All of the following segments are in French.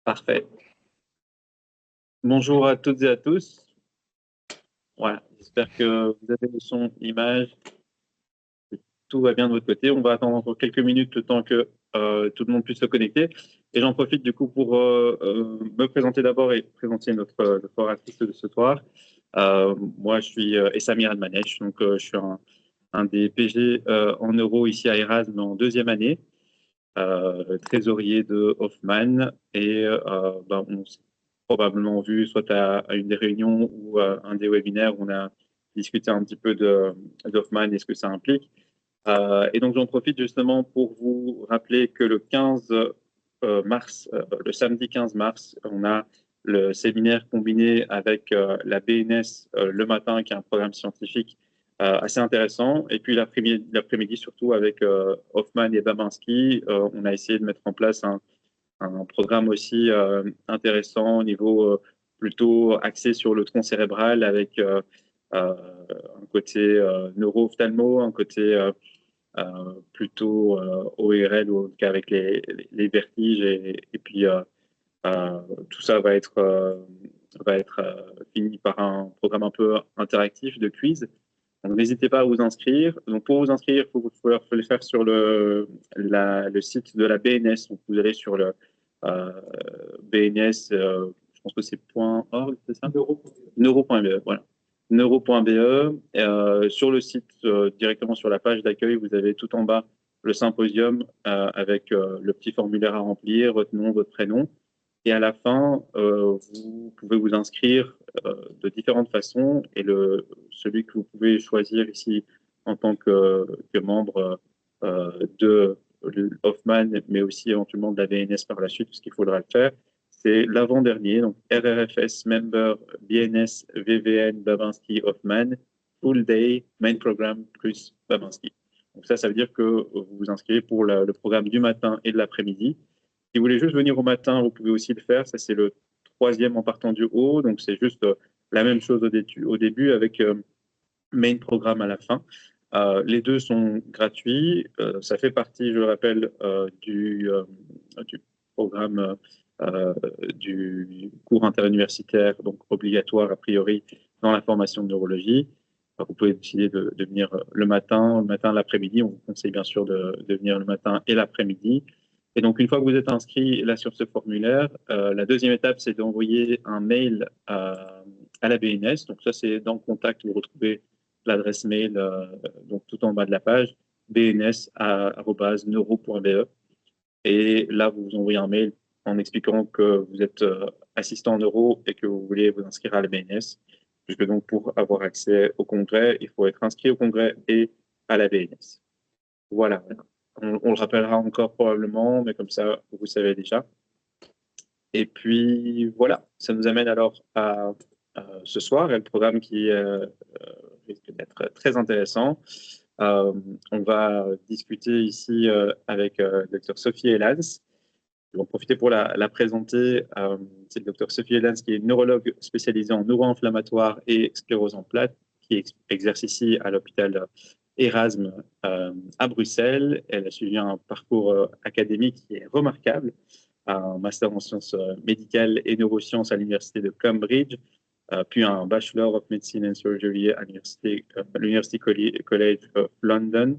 Parfait. Bonjour à toutes et à tous. Voilà, j'espère que vous avez le son, l'image, que tout va bien de votre côté. On va attendre encore quelques minutes le temps que tout le monde puisse se connecter. Et j'en profite du coup pour me présenter d'abord et présenter notre oratrice de ce soir. Moi, je suis Essamir Almanesh, donc je suis un des PG en euro ici à Erasme en deuxième année. Trésorier de Hoffman et on s'est probablement vu soit à une des réunions ou à un des webinaires où on a discuté un petit peu d'Hoffman et ce que ça implique. Et donc j'en profite justement pour vous rappeler que le 15 mars, le samedi 15 mars, on a le séminaire combiné avec la BNS le matin, qui est un programme scientifique assez intéressant. Et puis l'après-midi, surtout avec Hoffman et Babinski, on a essayé de mettre en place un programme aussi intéressant au niveau plutôt axé sur le tronc cérébral avec un côté neuro-ophtalmo, un côté plutôt ORL, ou en tout cas avec les vertiges. Et puis tout ça va être fini par un programme un peu interactif de quiz. Donc, n'hésitez pas à vous inscrire. Donc, pour vous inscrire, il faut le faire sur le site de la BNS. Donc, vous allez sur le BNS, je pense que c'est .org, c'est ça? Neuro.be, voilà. Neuro.be. Sur le site, directement sur la page d'accueil, vous avez tout en bas le symposium avec le petit formulaire à remplir, votre nom, votre prénom. Et à la fin, vous pouvez vous inscrire de différentes façons. Et celui que vous pouvez choisir ici en tant que membre de Hoffman, mais aussi éventuellement de la VNS par la suite, parce qu'il faudra le faire, c'est l'avant-dernier, donc RRFS Member BNS VVN Babinski Hoffman, Full Day Main Programme plus Babinski. Donc ça veut dire que vous vous inscrivez pour le programme du matin et de l'après-midi. Si vous voulez juste venir au matin, vous pouvez aussi le faire. Ça, c'est le troisième en partant du haut. Donc, c'est juste la même chose au début avec main programme à la fin. Les deux sont gratuits. Ça fait partie, je le rappelle, du programme du cours interuniversitaire, donc obligatoire a priori dans la formation de neurologie. Vous pouvez décider de venir le matin, l'après-midi. On vous conseille bien sûr de venir le matin et l'après-midi. Et donc, une fois que vous êtes inscrit là sur ce formulaire, la deuxième étape, c'est d'envoyer un mail à la BNS. Donc, ça, c'est dans le contact, vous retrouvez l'adresse mail donc tout en bas de la page, bns@neuro.be. Et là, vous vous envoyez un mail en expliquant que vous êtes assistant en neuro et que vous voulez vous inscrire à la BNS. Puisque donc, pour avoir accès au congrès, il faut être inscrit au congrès et à la BNS. Voilà. On le rappellera encore probablement, mais comme ça, vous savez déjà. Et puis, voilà, ça nous amène alors à ce soir, et le programme qui risque d'être très intéressant. On va discuter ici avec Dr Sophie Elans. Je vais en profiter pour la présenter. C'est le Dr Sophie Elans, qui est neurologue spécialisée en neuro-inflammatoire et sclérose en plaques, qui exerce ici à l'hôpital Erasme à Bruxelles. Elle a suivi un parcours académique qui est remarquable, un master en sciences médicales et neurosciences à l'université de Cambridge, puis un Bachelor of Medicine and Surgery à l'University College of London,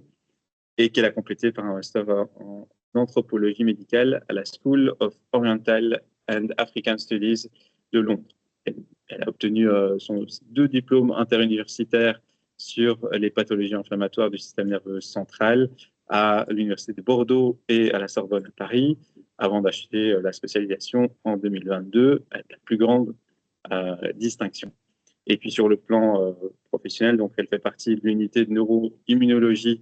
et qu'elle a complété par un master en anthropologie médicale à la School of Oriental and African Studies de Londres. Elle a obtenu son 2 diplômes interuniversitaires sur les pathologies inflammatoires du système nerveux central à l'Université de Bordeaux et à la Sorbonne à Paris, avant d'acheter la spécialisation en 2022 avec la plus grande distinction. Et puis sur le plan professionnel, donc elle fait partie de l'unité de neuroimmunologie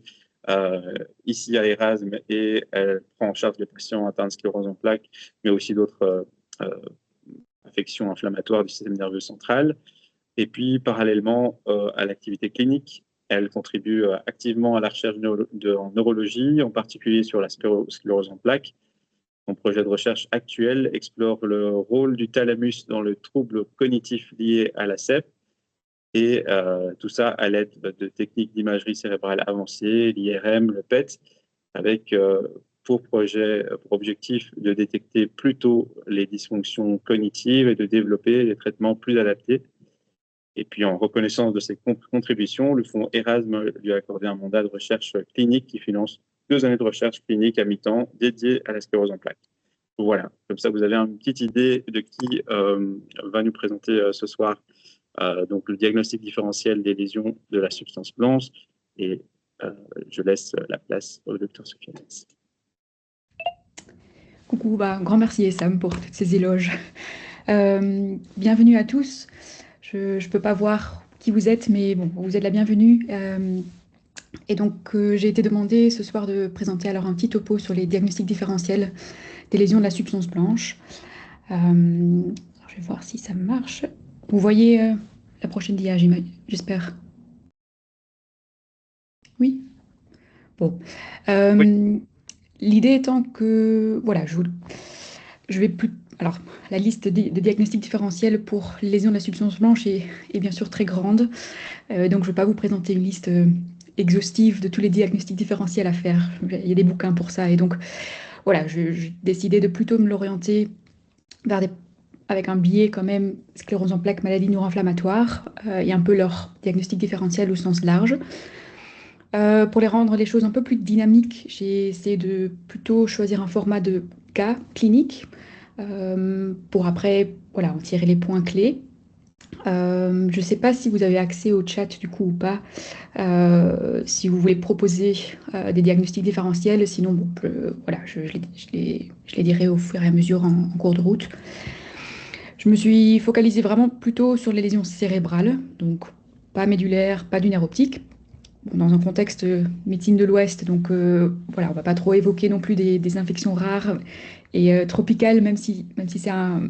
ici à Erasme, et elle prend en charge les patients atteints de sclérose en plaques, mais aussi d'autres affections inflammatoires du système nerveux central. Et puis, parallèlement à l'activité clinique, elle contribue activement à la recherche en neurologie, en particulier sur la sclérose en plaques. Son projet de recherche actuel explore le rôle du thalamus dans le trouble cognitif lié à la CEP, et tout ça à l'aide de techniques d'imagerie cérébrale avancée, l'IRM, le PET, avec pour objectif de détecter plus tôt les dysfonctions cognitives et de développer des traitements plus adaptés. Et puis, en reconnaissance de ses contributions, le fonds Erasme lui a accordé un mandat de recherche clinique qui finance 2 années de recherche clinique à mi-temps dédiées à la sclérose en plaques. Voilà, comme ça, vous avez une petite idée de qui va nous présenter ce soir donc le diagnostic différentiel des lésions de la substance blanche. Et je laisse la place au docteur Sophie Hannès. Coucou, grand merci Essam pour toutes ces éloges. Bienvenue à tous. Je ne peux pas voir qui vous êtes, mais bon, vous êtes la bienvenue. Et donc, j'ai été demandée ce soir de présenter alors un petit topo sur les diagnostics différentiels des lésions de la substance blanche. Je vais voir si ça marche. Vous voyez la prochaine dia, j'espère. Oui? Bon. Oui. L'idée étant que, voilà, je vais plus... Alors, la liste de diagnostics différentiels pour les lésions de la substance blanche est bien sûr très grande. Donc, je ne vais pas vous présenter une liste exhaustive de tous les diagnostics différentiels à faire. Il y a des bouquins pour ça. Et donc, voilà, j'ai décidé de plutôt me l'orienter vers avec un biais quand même sclérose en plaques, maladie neuroinflammatoire, et un peu leur diagnostic différentiel au sens large. Pour les rendre les choses un peu plus dynamiques, j'ai essayé de plutôt choisir un format de cas clinique pour après voilà, en tirer les points clés. Je ne sais pas si vous avez accès au chat du coup ou pas, si vous voulez proposer des diagnostics différentiels, sinon bon, voilà, je les dirai au fur et à mesure en cours de route. Je me suis focalisée vraiment plutôt sur les lésions cérébrales, donc pas médulaires, pas du nerf optique. Bon, dans un contexte médecine de l'Ouest, donc voilà, on va pas trop évoquer non plus des infections rares et tropicales, même si c'est un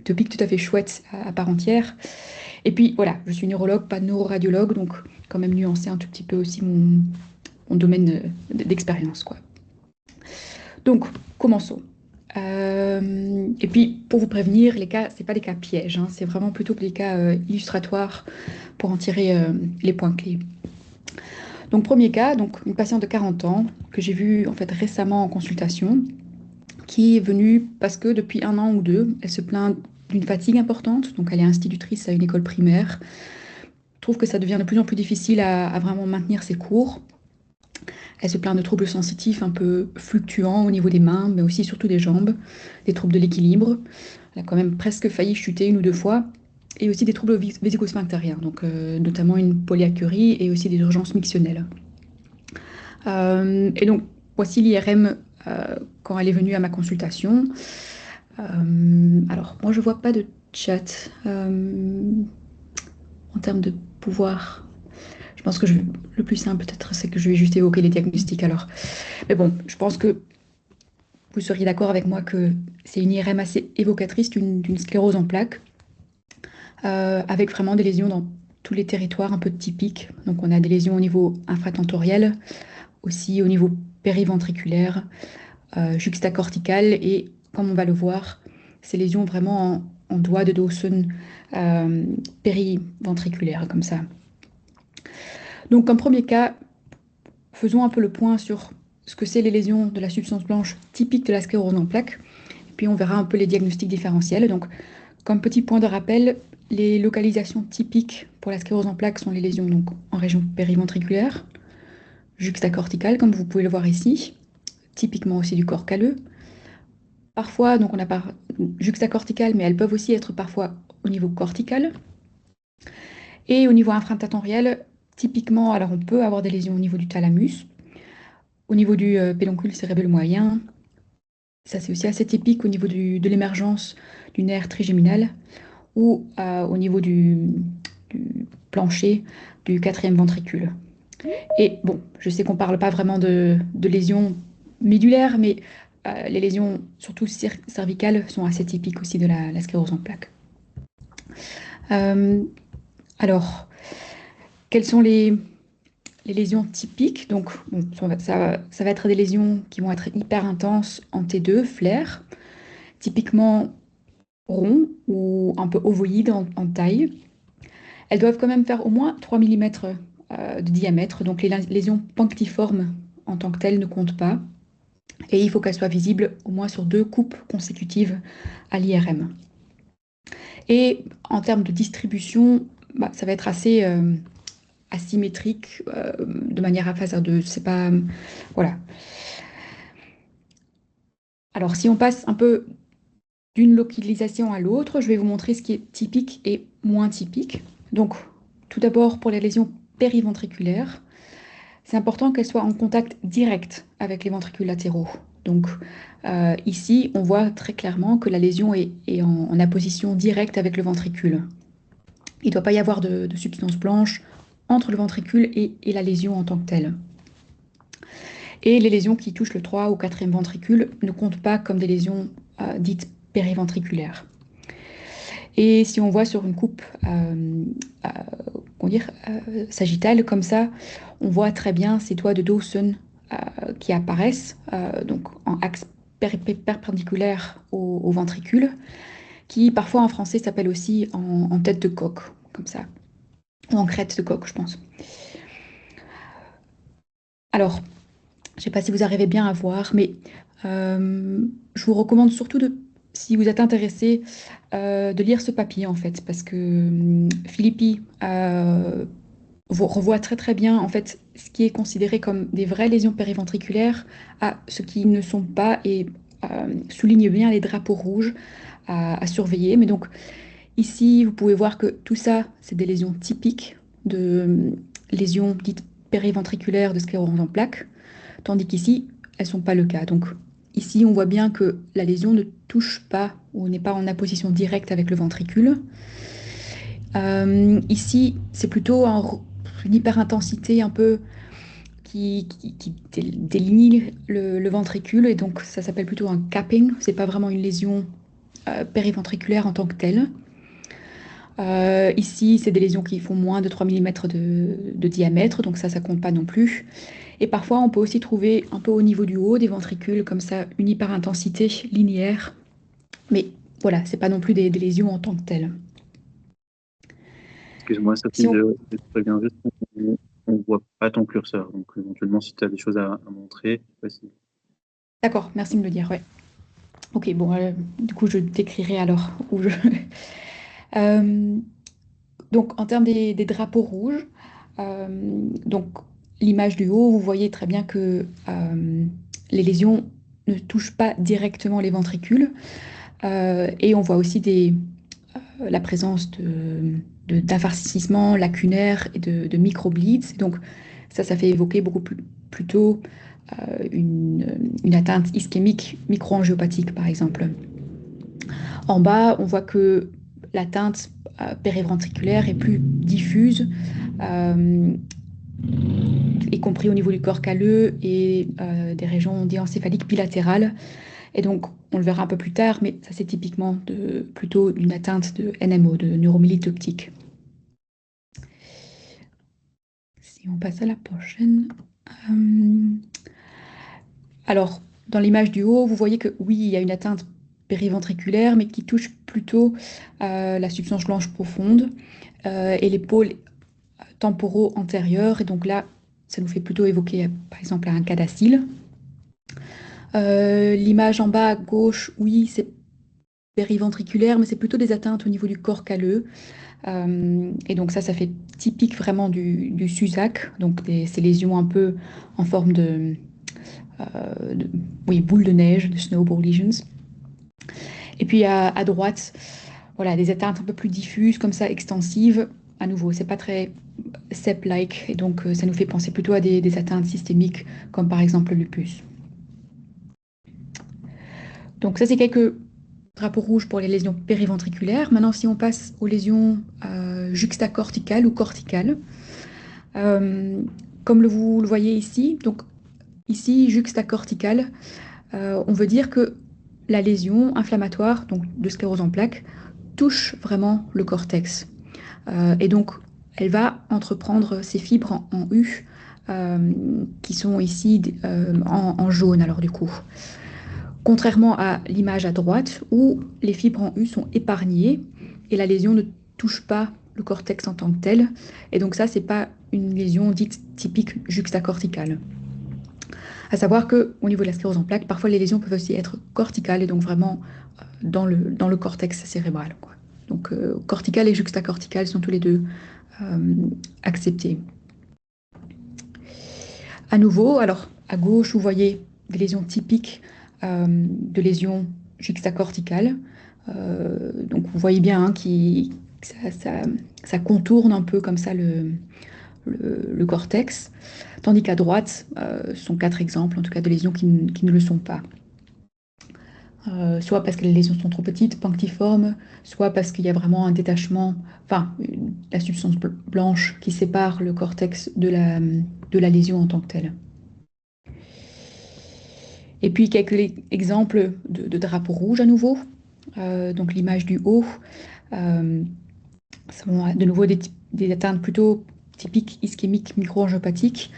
topic tout à fait chouette à part entière. Et puis voilà, je suis neurologue, pas neuroradiologue, donc quand même nuancer un tout petit peu aussi mon domaine d'expérience, quoi. Donc, commençons. Et puis, pour vous prévenir, les cas, c'est pas des cas pièges, hein, c'est vraiment plutôt des cas illustratoires pour en tirer les points clés. Donc, premier cas, donc une patiente de 40 ans que j'ai vue en fait récemment en consultation, qui est venue parce que depuis 1 an ou 2, elle se plaint d'une fatigue importante. Donc, elle est institutrice à une école primaire. Trouve que ça devient de plus en plus difficile à vraiment maintenir ses cours. Elle se plaint de troubles sensitifs un peu fluctuants au niveau des mains, mais aussi surtout des jambes, des troubles de l'équilibre. Elle a quand même presque failli chuter 1 ou 2 fois. Et aussi des troubles vésico-sphinctériens, donc notamment une polyacurie et aussi des urgences mictionnelles. Et donc, voici l'IRM quand elle est venue à ma consultation. Alors, moi, je ne vois pas de chat en termes de pouvoir. Je pense que le plus simple, peut-être, c'est que je vais juste évoquer les diagnostics alors. Mais bon, je pense que vous seriez d'accord avec moi que c'est une IRM assez évocatrice d'une sclérose en plaques, avec vraiment des lésions dans tous les territoires un peu typiques. Donc, on a des lésions au niveau infratentoriel, aussi au niveau périventriculaire, juxtacortical et, comme on va le voir, ces lésions vraiment en doigt de Dawson périventriculaire, comme ça. Donc, comme premier cas, faisons un peu le point sur ce que c'est les lésions de la substance blanche typiques de la sclérose en plaques. Puis, on verra un peu les diagnostics différentiels. Donc, comme petit point de rappel, les localisations typiques pour la sclérose en plaques sont les lésions donc, en région périventriculaire, juxtacorticale, comme vous pouvez le voir ici, typiquement aussi du corps calleux. Parfois, donc on a juxtacorticales, mais elles peuvent aussi être parfois au niveau cortical. Et au niveau infratentoriel, typiquement, alors on peut avoir des lésions au niveau du thalamus, au niveau du pédoncule cérébral moyen. Ça, c'est aussi assez typique au niveau de l'émergence du nerf trigéminal ou au niveau du plancher du 4e ventricule. Et bon, je sais qu'on ne parle pas vraiment de lésions médulaires, mais les lésions, surtout cervicales, sont assez typiques aussi de la sclérose en plaques. Alors, quelles sont les lésions typiques? Donc, bon, ça va être des lésions qui vont être hyper intenses en T2, flair, typiquement rond ou un peu ovoïde en taille. Elles doivent quand même faire au moins 3 mm de diamètre, donc les lésions punctiformes en tant que telles ne comptent pas. Et il faut qu'elle soit visible au moins sur 2 coupes consécutives à l'IRM. Et en termes de distribution, ça va être assez asymétrique de manière hasardeuse. C'est pas. Voilà. Alors, si on passe un peu d'une localisation à l'autre, je vais vous montrer ce qui est typique et moins typique. Donc, tout d'abord, pour les lésions périventriculaires, c'est important qu'elles soient en contact direct avec les ventricules latéraux. Donc, ici, on voit très clairement que la lésion est en apposition directe avec le ventricule. Il ne doit pas y avoir de substance blanche entre le ventricule et la lésion en tant que telle. Et les lésions qui touchent le 3 ou 4e ventricule ne comptent pas comme des lésions dites périventriculaires. Et si on voit sur une coupe sagittale comme ça, on voit très bien ces doigts de Dawson qui apparaissent donc en axe perpendiculaire au ventricule, qui parfois en français s'appelle aussi en tête de coque, comme ça, ou en crête de coque, je pense. Alors, je ne sais pas si vous arrivez bien à voir, mais je vous recommande surtout si vous êtes intéressé, de lire ce papier en fait, parce que Philippi revoit très très bien en fait ce qui est considéré comme des vraies lésions périventriculaires à ce qui ne sont pas et souligne bien les drapeaux rouges à surveiller. Mais donc ici, vous pouvez voir que tout ça, c'est des lésions typiques de lésions dites périventriculaires de sclérose en plaques, tandis qu'ici, elles ne sont pas le cas. Donc ici, on voit bien que la lésion ne touche pas ou n'est pas en apposition directe avec le ventricule. Ici, c'est plutôt une hyperintensité un peu qui déligne le ventricule, et donc ça s'appelle plutôt un capping. C'est pas vraiment une lésion périventriculaire en tant que telle. Ici, c'est des lésions qui font moins de 3 mm de diamètre, donc ça compte pas non plus. Et parfois, on peut aussi trouver un peu au niveau du haut des ventricules, comme ça, une hyperintensité linéaire. Mais voilà, c'est pas non plus des lésions en tant que telles. Excuse-moi, Si Sophie, on... je te préviens juste qu'on ne voit pas ton curseur. Donc, éventuellement, si tu as des choses à montrer, vas-y. D'accord, merci de me le dire, ouais. Ok, bon, du coup, je décrirai alors où je... Euh, donc, en termes des drapeaux rouges, donc l'image du haut, vous voyez très bien que les lésions ne touchent pas directement les ventricules. Et on voit aussi la présence d'infarcissement lacunaire et de microbleeds. Donc, ça fait évoquer beaucoup plutôt une atteinte ischémique microangiopathique, par exemple. En bas, on voit que l'atteinte périventriculaire est plus diffuse, euh, y compris au niveau du corps calleux et des régions diencéphaliques bilatérales. Et donc, on le verra un peu plus tard, mais ça c'est typiquement plutôt une atteinte de NMO, de neuromyélite optique. Si on passe à la prochaine. Euh, Alors, dans l'image du haut, vous voyez que oui, il y a une atteinte périventriculaire, mais qui touche plutôt la substance blanche profonde et les pôles temporaux antérieurs. Et donc là, ça nous fait plutôt évoquer, par exemple, un cas d'acyle. L'image en bas à gauche, oui, c'est périventriculaire, mais c'est plutôt des atteintes au niveau du corps calleux. Et donc ça fait typique vraiment du SUSAC, donc ces lésions un peu en forme oui, boule de neige, de snowball lesions. Et puis à droite, voilà, des atteintes un peu plus diffuses, comme ça, extensives. À nouveau, c'est pas très CEP-like, et donc ça nous fait penser plutôt à des atteintes systémiques, comme par exemple le lupus. Donc ça, c'est quelques drapeaux rouges pour les lésions périventriculaires. Maintenant, si on passe aux lésions juxtacorticales ou corticales, euh, comme vous le voyez ici, donc ici, juxtacorticale, on veut dire que la lésion inflammatoire, donc de sclérose en plaques, touche vraiment le cortex. Et donc, elle va entreprendre ces fibres en U qui sont ici en jaune, alors du coup. Contrairement à l'image à droite, où les fibres en U sont épargnées et la lésion ne touche pas le cortex en tant que tel. Et donc ça, c'est pas une lésion dite typique juxtacorticale. À savoir qu'au niveau de la sclérose en plaques, parfois les lésions peuvent aussi être corticales et donc vraiment dans le cortex cérébral, quoi. Donc cortical et juxtacortical sont tous les deux acceptés. À nouveau, alors à gauche, vous voyez des lésions typiques de lésions juxtacorticales. Donc vous voyez bien hein, que ça contourne un peu comme ça le cortex, tandis qu'à droite sont quatre exemples, en tout cas de lésions qui ne le sont pas. Soit parce que les lésions sont trop petites, punctiformes, soit parce qu'il y a vraiment un détachement, enfin la substance blanche qui sépare le cortex de la lésion en tant que telle. Et puis quelques exemples de drapeaux rouges à nouveau. Donc l'image du haut, sont de nouveau des atteintes plutôt typiques ischémiques microangiopathiques,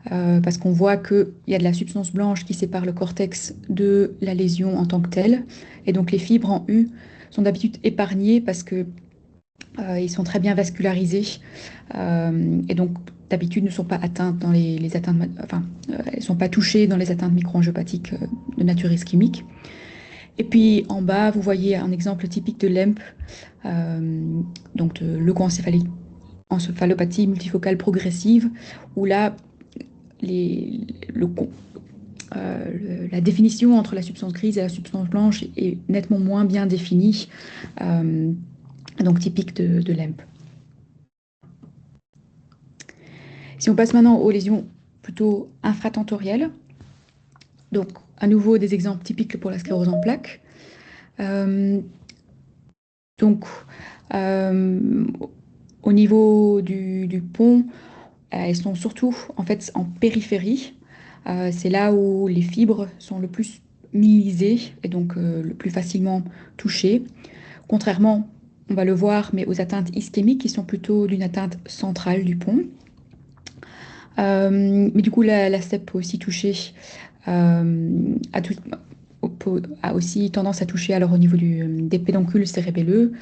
parce qu'on voit qu'il y a de la substance blanche qui sépare le cortex de la lésion en tant que telle. Et donc les fibres en U sont d'habitude épargnées parce que ils sont très bien vascularisés et donc d'habitude ne sont pas atteintes dans les atteintes, enfin, elles ne sont pas touchées dans les atteintes microangiopathiques de nature ischémique. Et puis en bas, vous voyez un exemple typique de LEMP, donc de leucoencéphalopathie multifocale progressive, où là, les, le, la définition entre la substance grise et la substance blanche est nettement moins bien définie, donc typique de LEMP. Si on passe maintenant aux lésions plutôt infratentorielles, donc à nouveau des exemples typiques pour la sclérose en plaques. Donc, au niveau du pont, elles sont surtout en fait en périphérie. C'est là où les fibres sont le plus minimisées et donc le plus facilement touchées. Contrairement, on va le voir, mais aux atteintes ischémiques qui sont plutôt d'une atteinte centrale du pont. Mais du coup, la STEP peut aussi toucher, a aussi tendance à toucher alors au niveau des pédoncules cérébelleux,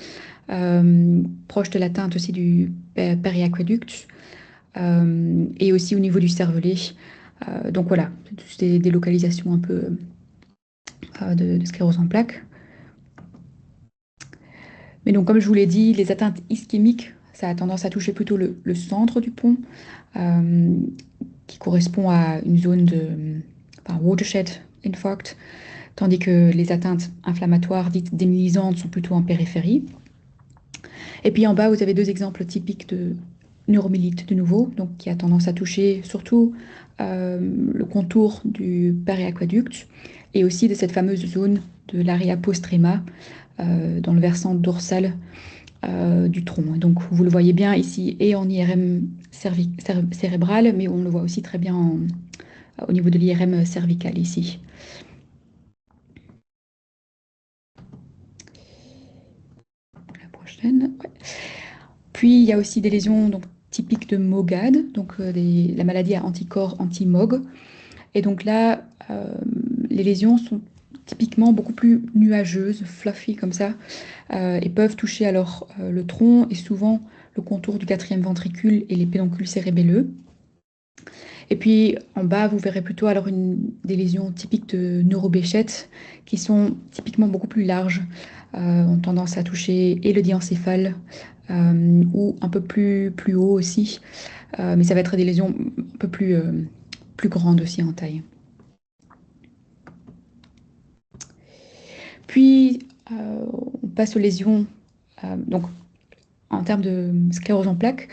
proche de l'atteinte aussi du périaqueduct, et aussi au niveau du cervelet. Donc voilà, c'est des localisations un peu de sclérose en plaques. Mais donc, comme je vous l'ai dit, les atteintes ischémiques, ça a tendance à toucher plutôt le centre du pont, qui correspond à une zone enfin, watershed infarct, tandis que les atteintes inflammatoires dites démyélisantes sont plutôt en périphérie. Et puis en bas, vous avez deux exemples typiques de neuromyélite de nouveau, donc qui a tendance à toucher surtout le contour du périaqueduct et aussi de cette fameuse zone de l'area postrema dans le versant dorsal du tronc. Donc vous le voyez bien ici et en IRM cérébral, mais on le voit aussi très bien au niveau de l'IRM cervical ici. La prochaine. Ouais. Puis il y a aussi des lésions donc, typiques de MOGAD, donc la maladie à anticorps anti-MOG. Et donc là, les lésions sont typiquement beaucoup plus nuageuses, fluffy comme ça, et peuvent toucher alors le tronc et souvent le contour du quatrième ventricule et les pédoncules cérébelleux. Et puis en bas, vous verrez plutôt alors des lésions typiques de neurobéchette qui sont typiquement beaucoup plus larges, ont tendance à toucher et le diencéphale ou un peu plus haut aussi, mais ça va être des lésions un peu plus grandes aussi en taille. Puis on passe aux lésions, donc en termes de sclérose en plaques.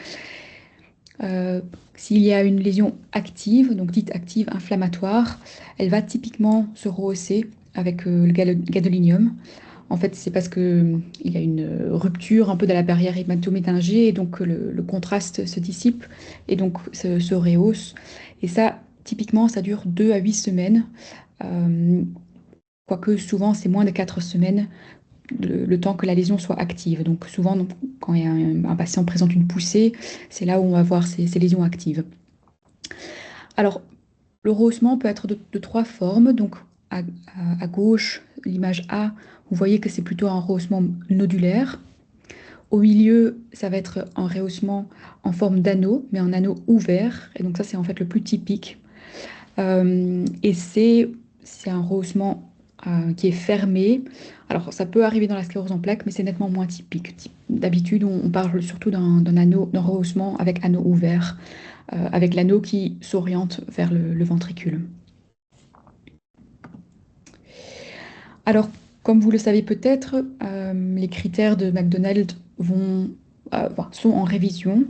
S'il y a une lésion active, donc dite active inflammatoire, elle va typiquement se rehausser avec le gadolinium. En fait, c'est parce qu'il y a une rupture un peu de la barrière hématoméningée et donc le contraste se dissipe et donc se rehausse. Et ça, typiquement, ça dure 2 à 8 semaines, quoique souvent c'est moins de 4 semaines le temps que la lésion soit active. Donc souvent, quand un patient présente une poussée, c'est là où on va voir ces lésions actives. Alors, le rehaussement peut être de trois formes. Donc à gauche, l'image A, vous voyez que c'est plutôt un rehaussement nodulaire. Au milieu, ça va être un rehaussement en forme d'anneau, mais un anneau ouvert. Et donc ça, c'est en fait le plus typique. Et c'est un rehaussement qui est fermé. Alors, ça peut arriver dans la sclérose en plaques, mais c'est nettement moins typique. D'habitude, on parle surtout d'un anneau, d'un rehaussement avec anneau ouvert, avec l'anneau qui s'oriente vers le ventricule. Alors, comme vous le savez peut-être, les critères de McDonald's sont en révision.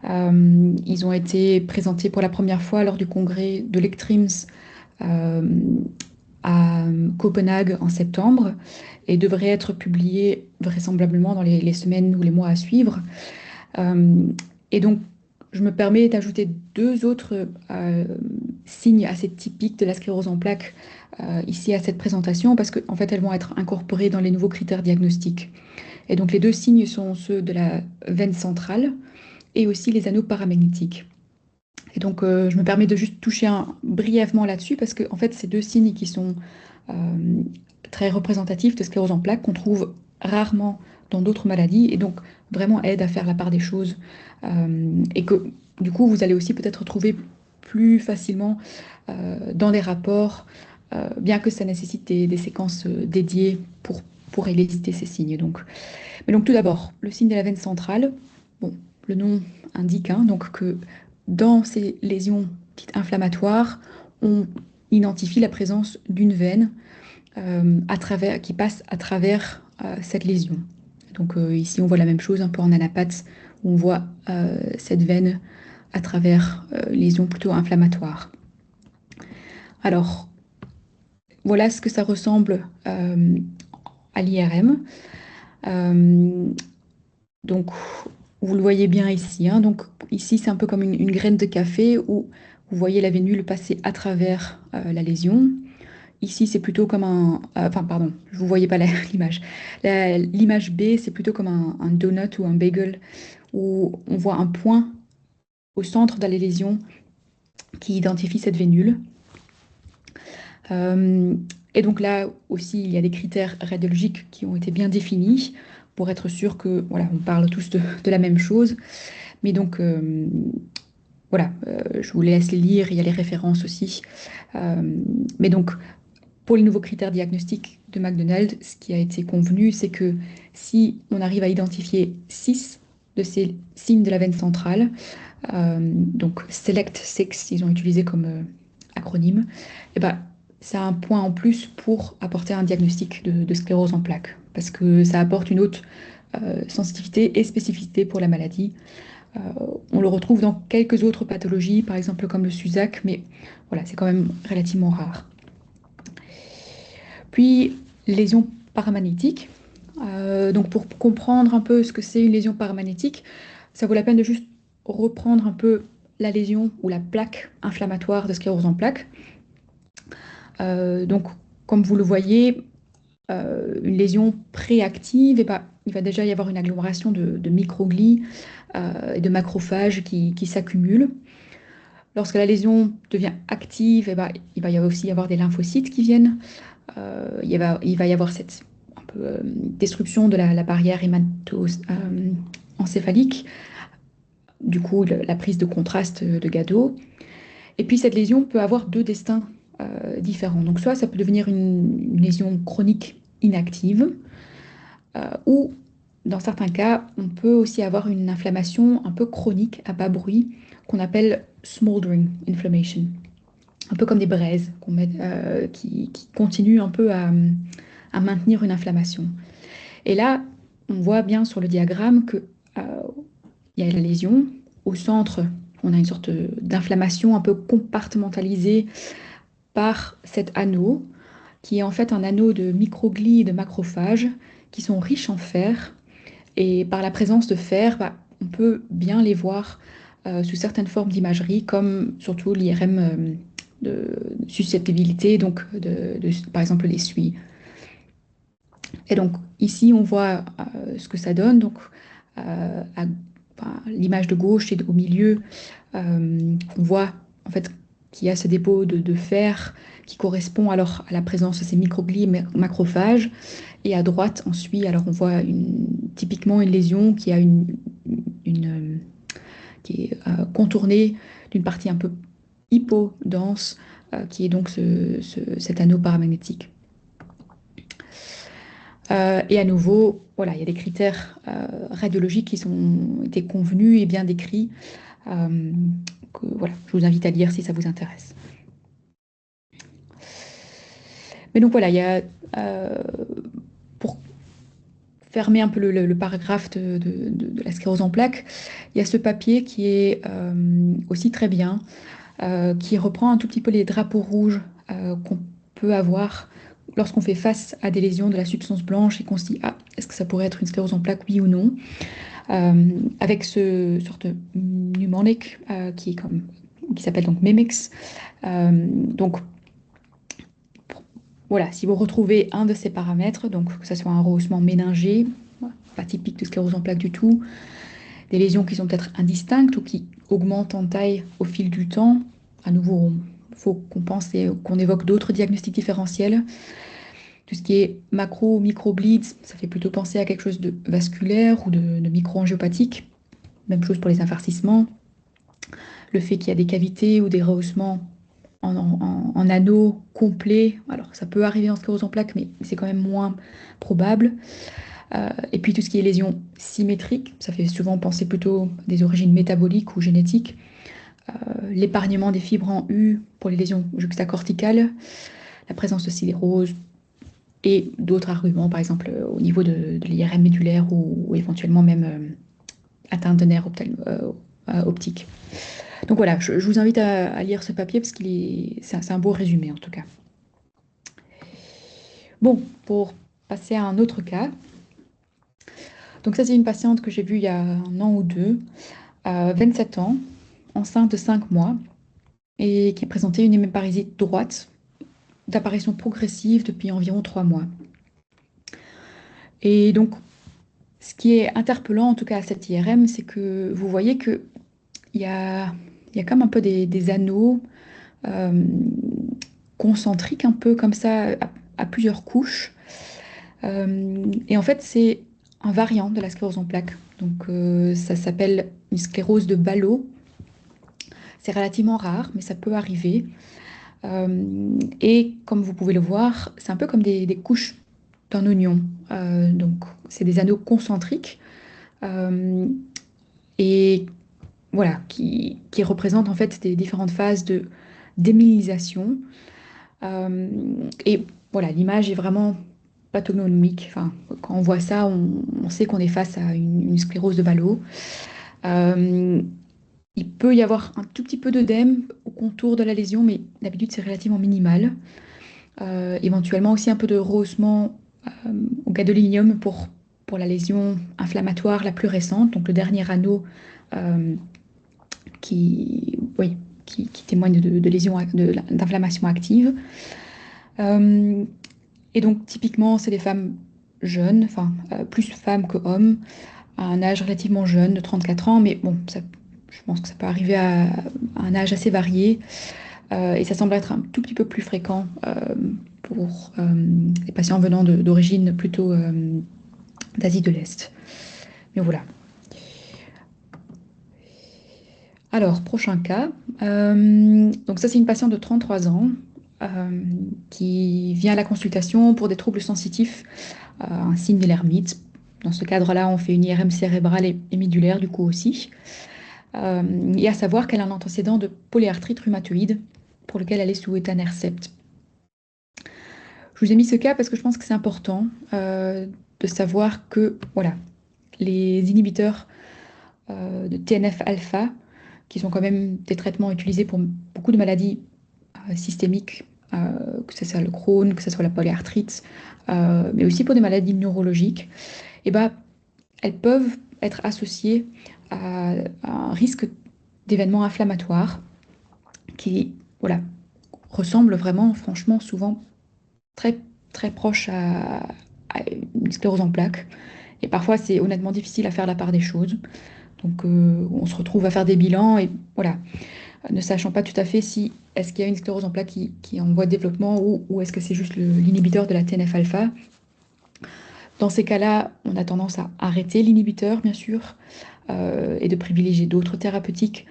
Ils ont été présentés pour la première fois lors du congrès de l'ECTRIMS euh, à Copenhague en septembre et devraient être publiés vraisemblablement dans les semaines ou les mois à suivre. Euh, et donc, je me permets d'ajouter deux autres signes assez typiques de la sclérose en plaques ici à cette présentation parce qu'en fait, elles vont être incorporées dans les nouveaux critères diagnostiques. Et donc, les deux signes sont ceux de la veine centrale et aussi les anneaux paramagnétiques. Et donc, je me permets de juste toucher brièvement là-dessus parce que, en fait, ces deux signes qui sont euh, très représentatifs de sclérose en plaques qu'on trouve rarement dans d'autres maladies et donc vraiment aident à faire la part des choses et que, du coup, vous allez aussi peut-être trouver plus facilement dans des rapports, bien que ça nécessite des séquences dédiées pour éliciter ces signes. Mais donc, tout d'abord, le signe de la veine centrale, bon, le nom indique donc que dans ces lésions dites inflammatoires, on identifie la présence d'une veine qui passe à travers cette lésion. Donc ici, on voit la même chose un peu en anapathie, où on voit cette veine à travers lésions plutôt inflammatoires. Alors, voilà ce que ça ressemble à l'IRM. Euh, donc, vous le voyez bien ici. Donc, ici, c'est un peu comme une graine de café où vous voyez la vénule passer à travers la lésion. Ici, c'est plutôt comme enfin, pardon, vous ne voyez pas l'image. L'image B, c'est plutôt comme un donut ou un bagel où on voit un point au centre de la lésion qui identifie cette vénule. Euh, et donc là aussi, il y a des critères radiologiques qui ont été bien définis pour être sûr que, voilà, on parle tous de la même chose. Mais donc, voilà, je vous laisse les lire, il y a les références aussi. Euh, mais donc, pour les nouveaux critères diagnostiques de McDonald's, ce qui a été convenu, c'est que si on arrive à identifier 6 de ces signes de la veine centrale, donc Select 6, ils ont utilisé comme acronyme, et ben, c'est un point en plus pour apporter un diagnostic de sclérose en plaques, parce que ça apporte une haute sensibilité et spécificité pour la maladie. Euh, on le retrouve dans quelques autres pathologies, par exemple comme le SUSAC, mais voilà, c'est quand même relativement rare. Puis, lésion paramagnétique. Donc, pour comprendre un peu ce que c'est une lésion paramagnétique, ça vaut la peine de juste reprendre un peu la lésion ou la plaque inflammatoire de sclérose en plaques. Donc, comme vous le voyez, une lésion préactive, il va déjà y avoir une agglomération de microglies et de macrophages qui s'accumulent. Lorsque la lésion devient active, il va aussi y avoir des lymphocytes qui viennent. Il va y avoir cette un peu, destruction de la barrière hémato-encéphalique, du coup la prise de contraste de Gado. Et puis cette lésion peut avoir deux destins différents. Donc soit ça peut devenir une lésion chronique inactive, ou dans certains cas, on peut aussi avoir une inflammation un peu chronique à bas bruit qu'on appelle smoldering inflammation. Un peu comme des braises qui continuent un peu à maintenir une inflammation. Et là, on voit bien sur le diagramme que il y a la lésion. Au centre, on a une sorte d'inflammation un peu compartimentalisée par cet anneau, qui est en fait un anneau de microglies et de macrophages qui sont riches en fer. Et par la présence de fer, on peut bien les voir sous certaines formes d'imagerie, comme surtout l'IRM de susceptibilité, donc par exemple les suies. Et donc ici, on voit ce que ça donne. Donc l'image de gauche et au milieu, on voit en fait qu'il y a ce dépôt de fer qui correspond alors à la présence de ces microglies macrophages. Et à droite, ensuite, alors on voit typiquement une lésion qui a qui est contournée d'une partie un peu hypodense, qui est donc cet anneau paramagnétique. Et à nouveau, voilà, il y a des critères radiologiques qui ont été convenus et bien décrits. Voilà, je vous invite à lire si ça vous intéresse. Mais donc voilà, il y a, pour fermer un peu le paragraphe de la sclérose en plaques, il y a ce papier qui est aussi très bien, qui reprend un tout petit peu les drapeaux rouges qu'on peut avoir lorsqu'on fait face à des lésions de la substance blanche et qu'on se dit, ah, est-ce que ça pourrait être une sclérose en plaques, oui ou non? Avec ce sorte de mnemonic qui s'appelle donc MEMEX. Donc voilà, si vous retrouvez un de ces paramètres, donc que ce soit un rehaussement méningé, pas typique de sclérose en plaques du tout, des lésions qui sont peut-être indistinctes ou qui augmentent en taille au fil du temps, à nouveau, il faut qu'on pense et qu'on évoque d'autres diagnostics différentiels. Tout ce qui est macro ou micro-bleeds, ça fait plutôt penser à quelque chose de vasculaire ou de micro-angiopathique. Même chose pour les infarcissements. Le fait qu'il y a des cavités ou des rehaussements en anneaux complets, alors ça peut arriver en sclérose en plaques, mais c'est quand même moins probable. Et puis tout ce qui est lésions symétriques, ça fait souvent penser plutôt des origines métaboliques ou génétiques. L'épargnement des fibres en U pour les lésions juxtacorticales, la présence de sclérose et d'autres arguments, par exemple au niveau de l'IRM médulaire ou éventuellement même atteinte de nerfs optiques. Donc voilà, je vous invite à lire ce papier parce c'est un beau résumé en tout cas. Bon, pour passer à un autre cas. Donc ça, c'est une patiente que j'ai vue il y a un an ou deux, 27 ans, enceinte de 5 mois, et qui présentait une hémiparésite droite d'apparition progressive depuis environ 3 mois. Et donc, ce qui est interpellant, en tout cas à cette IRM, c'est que vous voyez qu'il y a, il y a comme un peu des anneaux euh, concentriques, un peu comme ça, à plusieurs couches. Et en fait, c'est un variant de la sclérose en plaques. Donc, ça s'appelle une sclérose de Ballot. C'est relativement rare, mais ça peut arriver. Et comme vous pouvez le voir, c'est un peu comme des couches d'un oignon. Donc, c'est des anneaux concentriques et voilà, qui représentent en fait des différentes phases de démyélisation. Euh, et voilà, l'image est vraiment pathognomique. Enfin, quand on voit ça, on sait qu'on est face à une sclérose de Ballot. Euh, il peut y avoir un tout petit peu d'œdème au contour de la lésion, mais d'habitude c'est relativement minimal. Éventuellement aussi un peu de rehaussement au gadolinium pour la lésion inflammatoire la plus récente, donc le dernier anneau euh, oui, qui témoigne de lésions d'inflammation active. Euh, et donc typiquement, c'est des femmes jeunes, enfin plus femmes que hommes, à un âge relativement jeune, de 34 ans, mais bon, je pense que ça peut arriver à un âge assez varié. Et ça semble être un tout petit peu plus fréquent pour les patients venant d'origine plutôt d'Asie de l'Est. Mais voilà. Alors, prochain cas. Donc ça, c'est une patiente de 33 ans euh, qui vient à la consultation pour des troubles sensitifs, un signe de l'hermite. Dans ce cadre-là, on fait une IRM cérébrale et médulaire du coup aussi. Et à savoir qu'elle a un antécédent de polyarthrite rhumatoïde pour lequel elle est sous étanercept. Je vous ai mis ce cas parce que je pense que c'est important de savoir que voilà, les inhibiteurs de TNF-alpha, qui sont quand même des traitements utilisés pour beaucoup de maladies systémiques, que ce soit le Crohn, que ce soit la polyarthrite, mais aussi pour des maladies neurologiques, et ben, elles peuvent être associées à un risque d'événements inflammatoires qui voilà, ressemblent vraiment, franchement, souvent très, très proche à une sclérose en plaques. Et parfois, c'est honnêtement difficile à faire la part des choses. Donc, on se retrouve à faire des bilans et voilà, ne sachant pas tout à fait si est-ce qu'il y a une sclérose en plaques qui est en voie de développement ou est-ce que c'est juste l'inhibiteur de la TNF-alpha. Dans ces cas-là, on a tendance à arrêter l'inhibiteur, bien sûr, et de privilégier d'autres thérapeutiques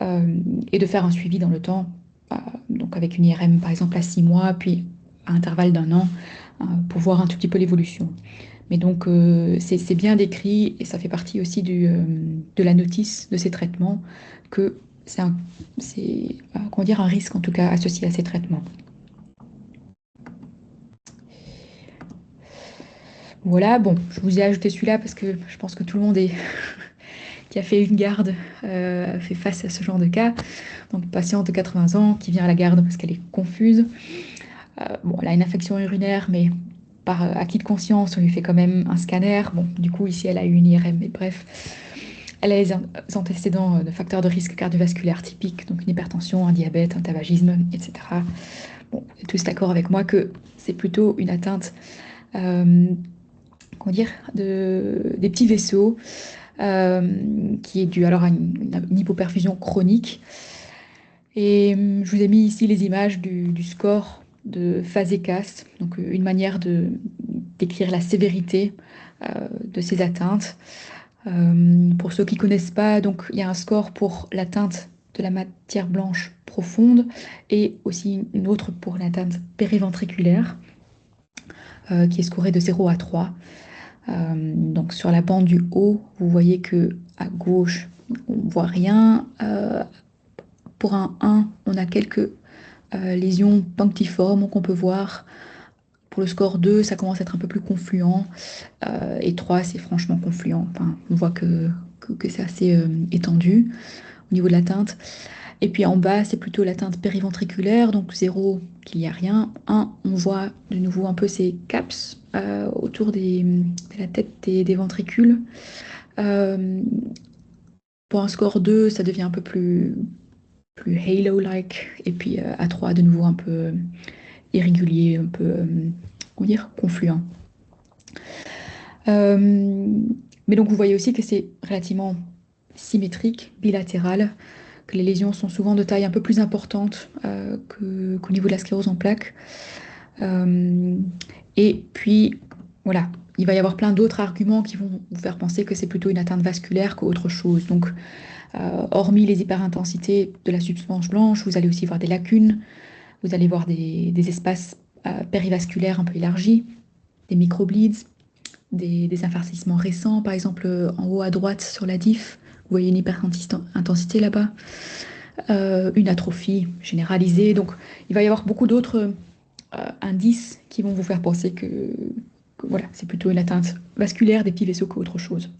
et de faire un suivi dans le temps, donc avec une IRM par exemple à 6 mois, puis à intervalle d'un an, pour voir un tout petit peu l'évolution. Mais donc c'est bien décrit et ça fait partie aussi de la notice de ces traitements que comment dire, un risque en tout cas associé à ces traitements. Voilà, bon, je vous ai ajouté celui-là parce que je pense que tout le monde qui a fait une garde fait face à ce genre de cas. Donc, une patiente de 80 ans qui vient à la garde parce qu'elle est confuse. Bon, elle a une infection urinaire, mais par acquis de conscience, on lui fait quand même un scanner. Bon, du coup, ici, elle a eu une IRM, mais bref. Elle a les antécédents de facteurs de risque cardiovasculaire typiques, donc une hypertension, un diabète, un tabagisme, etc. Bon, vous êtes tous d'accord avec moi que c'est plutôt une atteinte, comment dire, des petits vaisseaux, qui est due alors à une hypoperfusion chronique. Et je vous ai mis ici les images du score de FASECAS, donc une manière d'écrire la sévérité de ces atteintes. Pour ceux qui ne connaissent pas, donc il y a un score pour l'atteinte de la matière blanche profonde et aussi une autre pour l'atteinte périventriculaire, qui est scorée de 0 à 3. Donc sur la bande du haut, vous voyez que à gauche, on ne voit rien. Pour un 1, on a quelques lésions punctiformes qu'on peut voir. Pour le score 2, ça commence à être un peu plus confluent. Et 3, c'est franchement confluent. Enfin, on voit que c'est assez étendu au niveau de l'atteinte. Et puis en bas, c'est plutôt l'atteinte périventriculaire. Donc 0, qu'il n'y a rien. 1, on voit de nouveau un peu ces caps autour de la tête des ventricules. Euh, pour un score 2, ça devient un peu plus halo-like. Et puis à 3, de nouveau un peu irrégulier, un peu, comment dire, confluent. Euh, mais donc vous voyez aussi que c'est relativement symétrique, bilatéral, que les lésions sont souvent de taille un peu plus importante qu'au niveau de la sclérose en plaques. Euh, et puis voilà, il va y avoir plein d'autres arguments qui vont vous faire penser que c'est plutôt une atteinte vasculaire qu'autre chose. Donc hormis les hyperintensités de la substance blanche, vous allez aussi voir des lacunes, vous allez voir des espaces périvasculaires un peu élargis, des microbleeds, des infarcissements récents, par exemple en haut à droite sur la diff, vous voyez une hyperintensité là-bas, une atrophie généralisée. Donc il va y avoir beaucoup d'autres indices qui vont vous faire penser que voilà, c'est plutôt une atteinte vasculaire des petits vaisseaux qu'autre chose.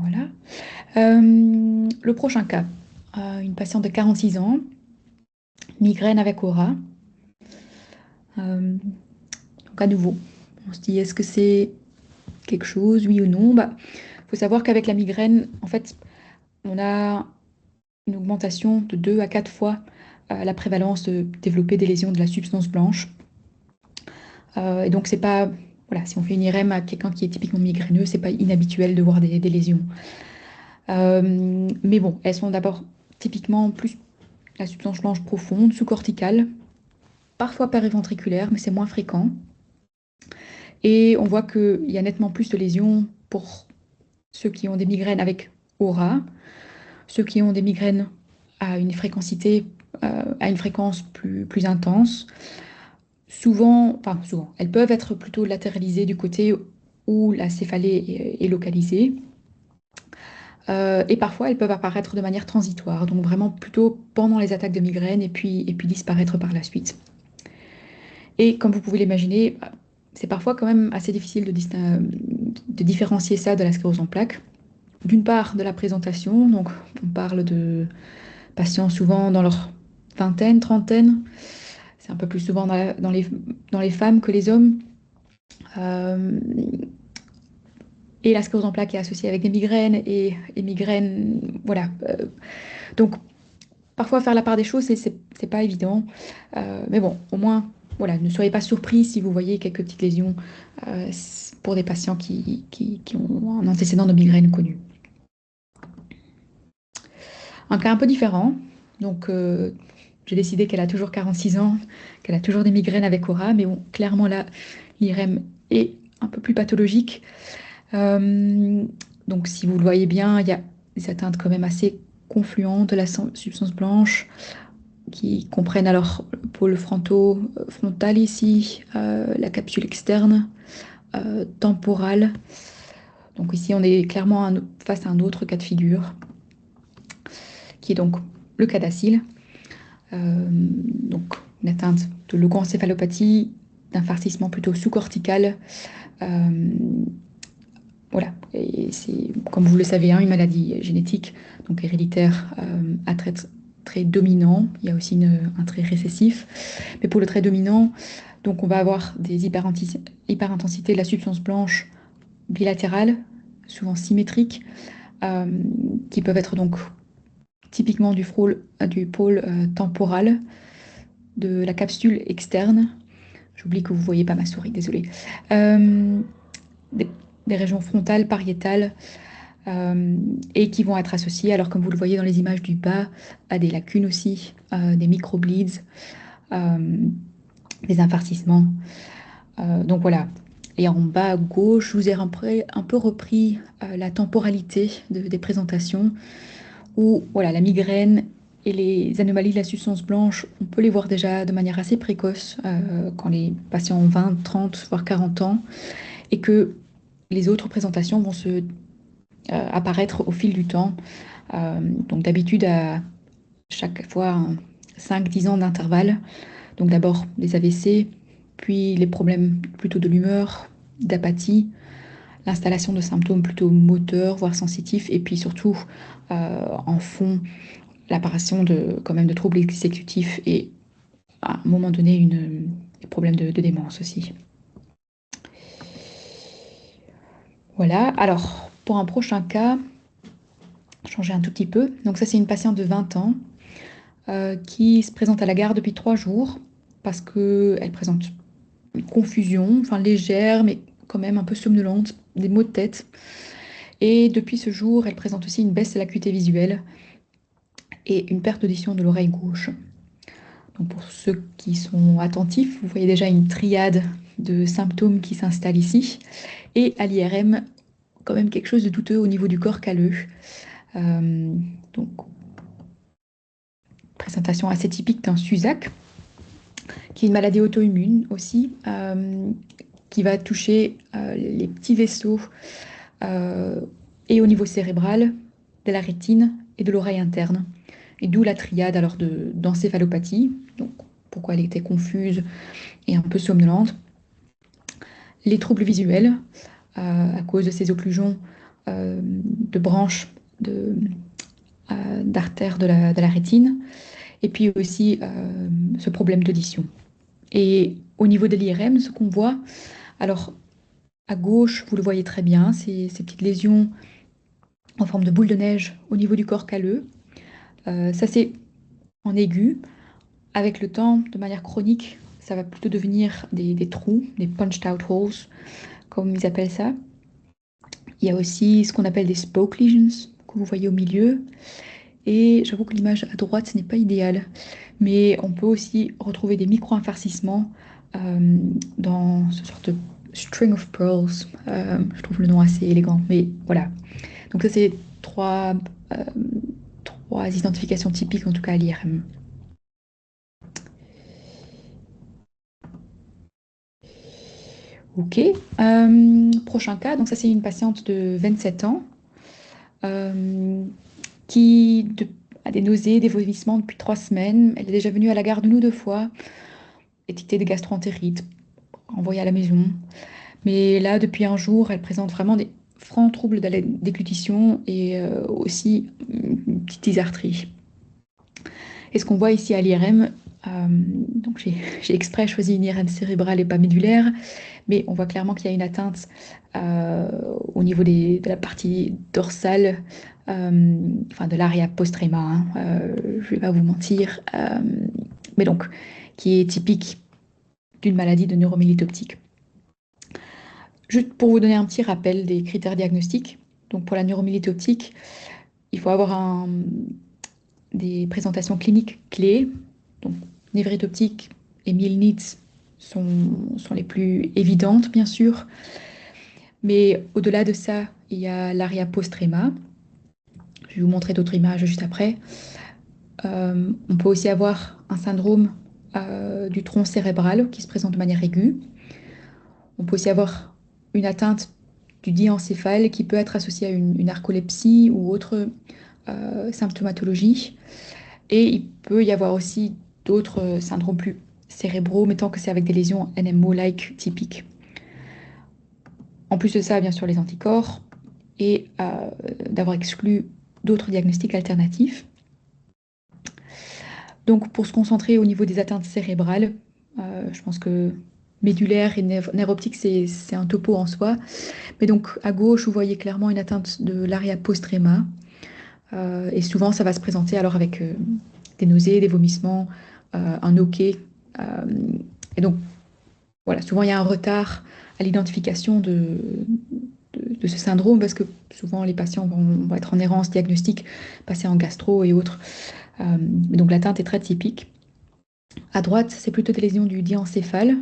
Voilà. Le prochain cas, une patiente de 46 ans, migraine avec aura. Donc à nouveau, on se dit est-ce que c'est quelque chose, oui ou non? Bah, faut savoir qu'avec la migraine, en fait, on a une augmentation de 2 à 4 fois la prévalence de développer des lésions de la substance blanche. Et donc, c'est pas, voilà, si on fait une IRM à quelqu'un qui est typiquement migraineux, c'est pas inhabituel de voir des lésions. Mais bon, elles sont d'abord typiquement plus la substance blanche profonde, sous-corticale, parfois périventriculaire, mais c'est moins fréquent. Et on voit qu'il y a nettement plus de lésions pour ceux qui ont des migraines avec aura, ceux qui ont des migraines à une à une fréquence plus intense. Souvent, elles peuvent être plutôt latéralisées du côté où la céphalée est localisée. Et parfois, elles peuvent apparaître de manière transitoire, donc vraiment plutôt pendant les attaques de migraine et puis disparaître par la suite. Et comme vous pouvez l'imaginer, c'est parfois quand même assez difficile de différencier ça de la sclérose en plaques. D'une part, de la présentation, donc on parle de patients souvent dans leur vingtaine, trentaine. C'est un peu plus souvent dans les femmes que les hommes. Euh, et la sclérose en plaques est associée avec des migraines et migraines, voilà. Donc parfois faire la part des choses, c'est pas évident. Mais bon, au moins, voilà, ne soyez pas surpris si vous voyez quelques petites lésions euh, pour des patients qui ont un antécédent de migraine connu. Un cas un peu différent. Donc, j'ai décidé qu'elle a toujours 46 ans, qu'elle a toujours des migraines avec aura, mais bon, clairement là, l'IRM est un peu plus pathologique. Euh, Donc, si vous le voyez bien, il y a des atteintes quand même assez confluentes de la substance blanche qui comprennent alors le pôle frontal ici, la capsule externe, temporale. Donc ici, on est clairement face à un autre cas de figure, qui est donc le cas d'acyle. Donc une atteinte de leucoencéphalopathie, d'un farcissement plutôt sous-cortical. Euh, voilà, et c'est, comme vous le savez, hein, une maladie génétique, donc héréditaire, à trait dominant. Il y a aussi un trait récessif. Mais pour le trait dominant, donc on va avoir des hyperintensités de la substance blanche bilatérale, souvent symétriques, euh, qui peuvent être donc typiquement du pôle temporal, de la capsule externe. J'oublie que vous ne voyez pas ma souris, désolée. Euh, des, des régions frontales, pariétales, et qui vont être associées, alors comme vous le voyez dans les images du bas, à des lacunes aussi, des microbleeds, euh, des infarcissements. Donc voilà. Et en bas à gauche, je vous ai un peu repris la temporalité des présentations, où voilà, la migraine et les anomalies de la substance blanche, on peut les voir déjà de manière assez précoce quand les patients ont 20, 30, voire 40 ans, et que les autres présentations vont apparaître au fil du temps. Donc d'habitude à chaque fois 5-10 ans d'intervalle. Donc d'abord des AVC, puis les problèmes plutôt de l'humeur, d'apathie, l'installation de symptômes plutôt moteurs, voire sensitifs, et puis surtout en fond l'apparition quand même de troubles exécutifs et à un moment donné des problèmes de démence aussi. Voilà, alors pour un prochain cas, changer un tout petit peu. Donc ça c'est une patiente de 20 ans qui se présente à la gare depuis 3 jours parce qu'elle présente une confusion, enfin légère, mais quand même un peu somnolente, des maux de tête. Et depuis ce jour, elle présente aussi une baisse de l'acuité visuelle et une perte d'audition de l'oreille gauche. Donc pour ceux qui sont attentifs, vous voyez déjà une triade de symptômes qui s'installe ici. Et à l'IRM, quand même quelque chose de douteux au niveau du corps calleux. Donc présentation assez typique d'un SUSAC, qui est une maladie auto-immune aussi, qui va toucher les petits vaisseaux et au niveau cérébral, de la rétine et de l'oreille interne. Et d'où la triade alors d'encéphalopathie, donc pourquoi elle était confuse et un peu somnolente. Les troubles visuels, à cause de ces occlusions de branches d'artères de la rétine, et puis aussi ce problème d'audition. Et au niveau de l'IRM, ce qu'on voit, alors à gauche, vous le voyez très bien, ces petites lésions en forme de boule de neige au niveau du corps calleux. Ça, c'est en aigu. Avec le temps, de manière chronique, ça va plutôt devenir des trous, des punched out holes, comme ils appellent ça. Il y a aussi ce qu'on appelle des spoke lesions, que vous voyez au milieu. Et j'avoue que l'image à droite, ce n'est pas idéal. Mais on peut aussi retrouver des micro-infarcissements dans ce sorte de string of pearls. Je trouve le nom assez élégant. Mais voilà. Donc ça, c'est euh, trois identifications typiques, en tout cas à l'IRM. Ok. Prochain cas. Donc ça, c'est une patiente de 27 ans euh, qui a des nausées, des vomissements depuis 3 semaines. Elle est déjà venue à la garde 1 ou 2 fois, étiquetée de gastro-entérite, envoyée à la maison. Mais là, depuis un jour, elle présente vraiment des francs troubles de la déglutition et aussi une petite dysarthrie. Et ce qu'on voit ici à l'IRM, donc j'ai exprès choisi une IRM cérébrale et pas médulaire, mais on voit clairement qu'il y a une atteinte au niveau de la partie dorsale, enfin de l'area postrema, hein, je ne vais pas vous mentir, mais donc qui est typique d'une maladie de neuromyélite optique. Juste pour vous donner un petit rappel des critères diagnostiques, donc pour la neuromyélite optique, il faut avoir des présentations cliniques clés, donc névrite optique et myélinites sont les plus évidentes, bien sûr. Mais au-delà de ça, il y a l'aria postrema. Je vais vous montrer d'autres images juste après. On peut aussi avoir un syndrome du tronc cérébral qui se présente de manière aiguë. On peut aussi avoir une atteinte du diencéphale qui peut être associée à une narcolepsie ou autre symptomatologie. Et il peut y avoir aussi d'autres syndromes plus cérébraux, mais tant que c'est avec des lésions NMO-like typiques. En plus de ça, bien sûr, les anticorps et d'avoir exclu d'autres diagnostics alternatifs. Donc, pour se concentrer au niveau des atteintes cérébrales, je pense que médulaire et nerf optique, c'est un topo en soi. Mais donc, à gauche, vous voyez clairement une atteinte de l'aria postrema. Et souvent, ça va se présenter alors avec des nausées, des vomissements, un hoquet. Et donc, voilà, souvent, il y a un retard à l'identification de ce syndrome parce que souvent, les patients vont être en errance diagnostique, passer en gastro et autres. Donc, l'atteinte est très typique. À droite, c'est plutôt des lésions du diencéphale,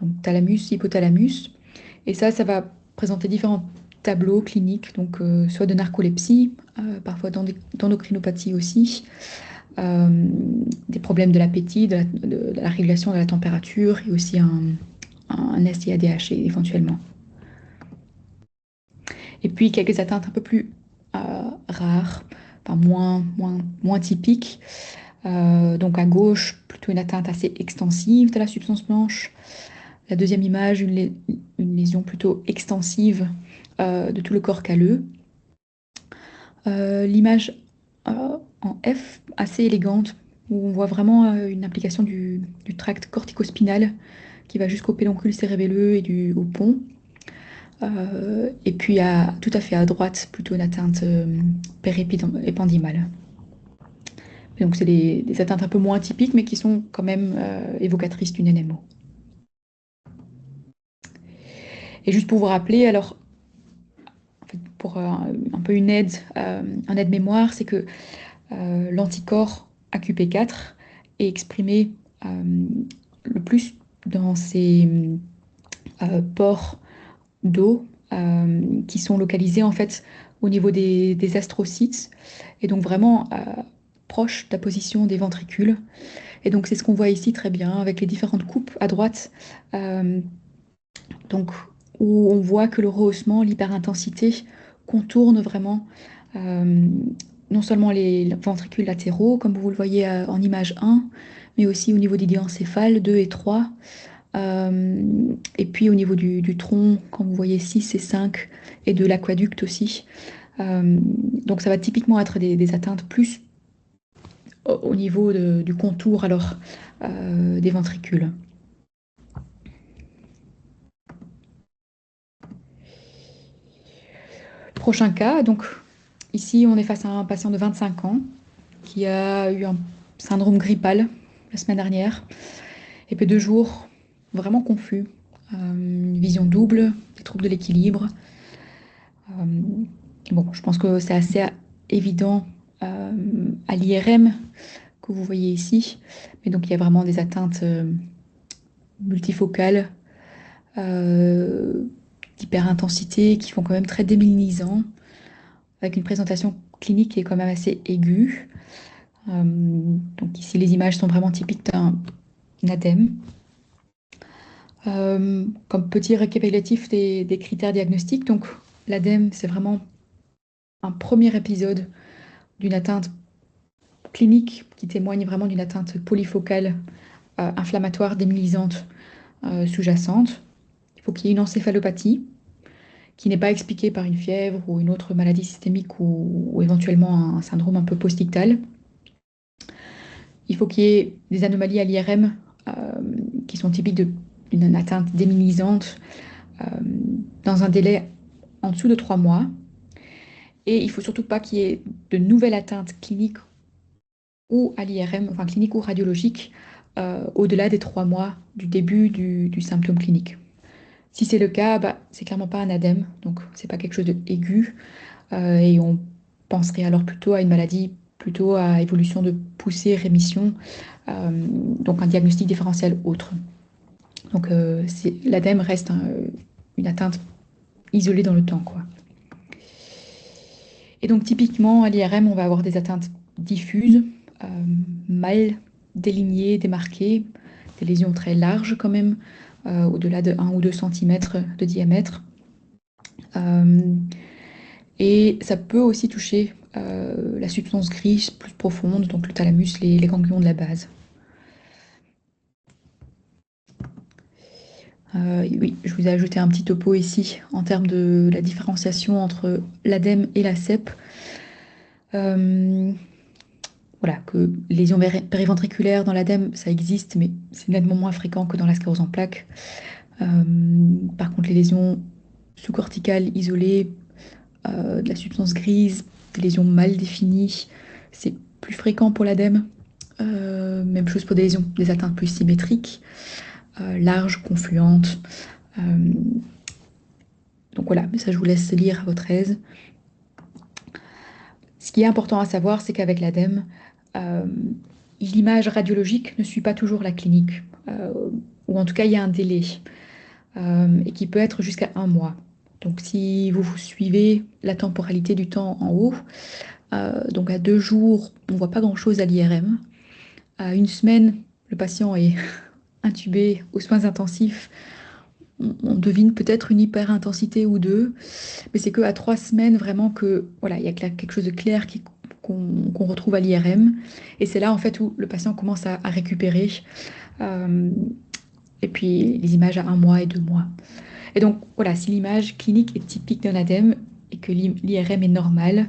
donc thalamus, hypothalamus. Et ça va présenter différents tableaux cliniques, donc soit de narcolepsie, parfois d'endocrinopathie aussi, des problèmes de l'appétit, de la régulation de la température et aussi un SIADH éventuellement. Et puis quelques atteintes un peu plus rares, enfin moins typiques. Donc à gauche, plutôt une atteinte assez extensive de la substance blanche. La deuxième image, une lésion plutôt extensive de tout le corps calleux. L'image en F, assez élégante, où on voit vraiment une implication du tract corticospinal qui va jusqu'au pédoncule cérébelleux et au pont. Et puis tout à fait à droite, plutôt une atteinte périépandymale. Donc c'est des atteintes un peu moins typiques, mais qui sont quand même évocatrices d'une NMO. Et juste pour vous rappeler, alors, en fait, pour un peu une aide, un aide-mémoire, c'est que l'anticorps AQP4 est exprimé le plus dans ces pores d'eau qui sont localisés en fait au niveau des astrocytes et donc vraiment proche de la position des ventricules. Et donc c'est ce qu'on voit ici très bien avec les différentes coupes à droite. Donc où on voit que le rehaussement, l'hyperintensité contourne vraiment non seulement les ventricules latéraux, comme vous le voyez en image 1, mais aussi au niveau des diencéphales 2 et 3, et puis au niveau du tronc, comme vous voyez 6 et 5, et de l'aqueduc aussi. Donc ça va typiquement être des atteintes plus au niveau du contour alors, des ventricules. Prochain cas, donc ici on est face à un patient de 25 ans qui a eu un syndrome grippal la semaine dernière, et puis 2 jours vraiment confus, une vision double, des troubles de l'équilibre. Bon, je pense que c'est assez évident à l'IRM que vous voyez ici, mais donc il y a vraiment des atteintes multifocales d'hyperintensité qui font quand même très démyélinisant, avec une présentation clinique qui est quand même assez aiguë. Donc ici, les images sont vraiment typiques d'un ADEME. Comme petit récapitulatif des critères diagnostiques, donc l'ADEME, c'est vraiment un premier épisode d'une atteinte clinique qui témoigne vraiment d'une atteinte polyfocale, inflammatoire, démyélisante, sous-jacente. Il faut qu'il y ait une encéphalopathie qui n'est pas expliquée par une fièvre ou une autre maladie systémique ou éventuellement un syndrome un peu postictal. Il faut qu'il y ait des anomalies à l'IRM qui sont typiques d'une atteinte démyélisante dans un délai en dessous de 3 mois. Et il ne faut surtout pas qu'il y ait de nouvelles atteintes cliniques ou à l'IRM, enfin cliniques ou radiologiques, au-delà des 3 mois du début du symptôme clinique. Si c'est le cas, bah, c'est clairement pas un ADEME, donc c'est pas quelque chose d'aigu, et on penserait alors plutôt à une maladie, plutôt à évolution de poussée, rémission, donc un diagnostic différentiel autre. Donc l'ADEME reste une atteinte isolée dans le temps, quoi. Et donc typiquement à l'IRM, on va avoir des atteintes diffuses, euh, mal délignées, démarquées, des lésions très larges quand même, au-delà de 1 ou 2 centimètres de diamètre. Euh, et ça peut aussi toucher la substance grise plus profonde, donc le thalamus, les ganglions de la base. Oui, je vous ai ajouté un petit topo ici en termes de la différenciation entre l'ADEME et la CEP. Voilà, que lésions périventriculaires dans l'ADEME, ça existe, mais c'est nettement moins fréquent que dans la sclérose en plaques. Par contre, les lésions sous-corticales isolées, de la substance grise, des lésions mal définies, c'est plus fréquent pour l'ADEME. Même chose pour des lésions, des atteintes plus symétriques, larges, confluentes. Euh, donc voilà, mais ça je vous laisse lire à votre aise. Ce qui est important à savoir, c'est qu'avec l'ADEME, euh, l'image radiologique ne suit pas toujours la clinique, ou en tout cas il y a un délai, et qui peut être jusqu'à 1 mois. Donc si vous suivez la temporalité du temps en haut, donc à 2 jours, on ne voit pas grand-chose à l'IRM. À 1 semaine, le patient est intubé aux soins intensifs. On devine peut-être une hyperintensité ou deux, mais c'est qu'à 3 semaines vraiment que voilà, il y a quelque chose de clair qu'on retrouve à l'IRM. Et c'est là en fait où le patient commence à récupérer. Euh, et puis les images à 1 mois et 2 mois. Et donc voilà, si l'image clinique est typique d'un ADEME et que l'IRM est normal,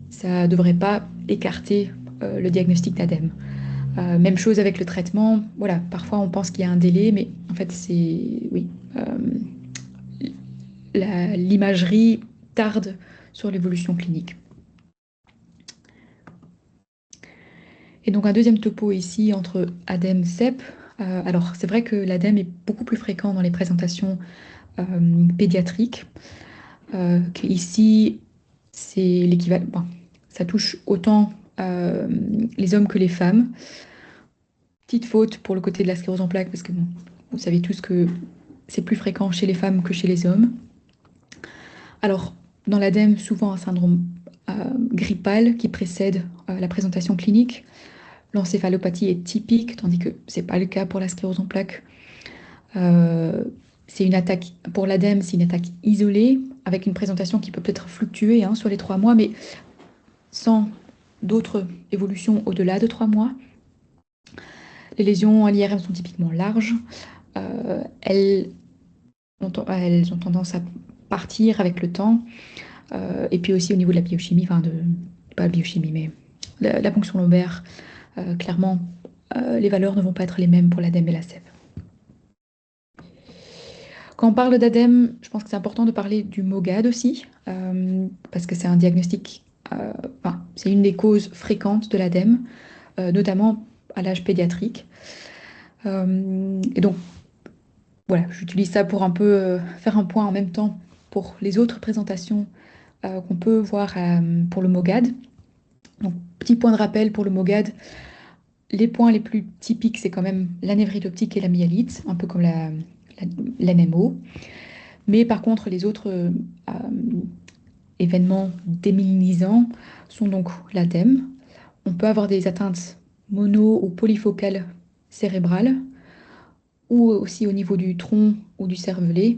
ça ne devrait pas écarter le diagnostic d'ADEME. Même chose avec le traitement. Voilà, parfois on pense qu'il y a un délai, mais en fait c'est oui, l'imagerie tarde sur l'évolution clinique. Et donc un deuxième topo ici entre ADEME et CEP. Alors c'est vrai que l'ADEME est beaucoup plus fréquent dans les présentations pédiatriques, qu'ici c'est l'équivalent. Bon, ça touche autant les hommes que les femmes. Petite faute pour le côté de la sclérose en plaques, parce que bon, vous savez tous que c'est plus fréquent chez les femmes que chez les hommes. Alors, dans l'ADEME, souvent un syndrome grippal qui précède la présentation clinique. L'encéphalopathie est typique, tandis que ce n'est pas le cas pour la sclérose en plaques. Euh, c'est une attaque, pour l'ADEME, c'est une attaque isolée, avec une présentation qui peut peut-être fluctuer hein, sur les 3 mois, mais sans d'autres évolutions au-delà de 3 mois. Les lésions à l'IRM sont typiquement larges. Elles ont tendance à partir avec le temps. Et puis aussi au niveau de la biochimie, enfin pas la biochimie, mais la ponction lombaire, clairement, les valeurs ne vont pas être les mêmes pour l'ADEME et la SEP. Quand on parle d'ADEME, je pense que c'est important de parler du MOGAD aussi, parce que c'est un diagnostic, enfin, c'est une des causes fréquentes de l'ADEME, notamment à l'âge pédiatrique. Et donc, voilà, j'utilise ça pour un peu faire un point en même temps pour les autres présentations qu'on peut voir pour le MOGAD. Donc, petit point de rappel pour le MOGAD, les points les plus typiques, c'est quand même la névrite optique et la myélite, un peu comme l'NMO. Mais par contre, les autres événements démyélinisants sont donc l'ADEME. On peut avoir des atteintes mono- ou polyfocales cérébrales, ou aussi au niveau du tronc ou du cervelet.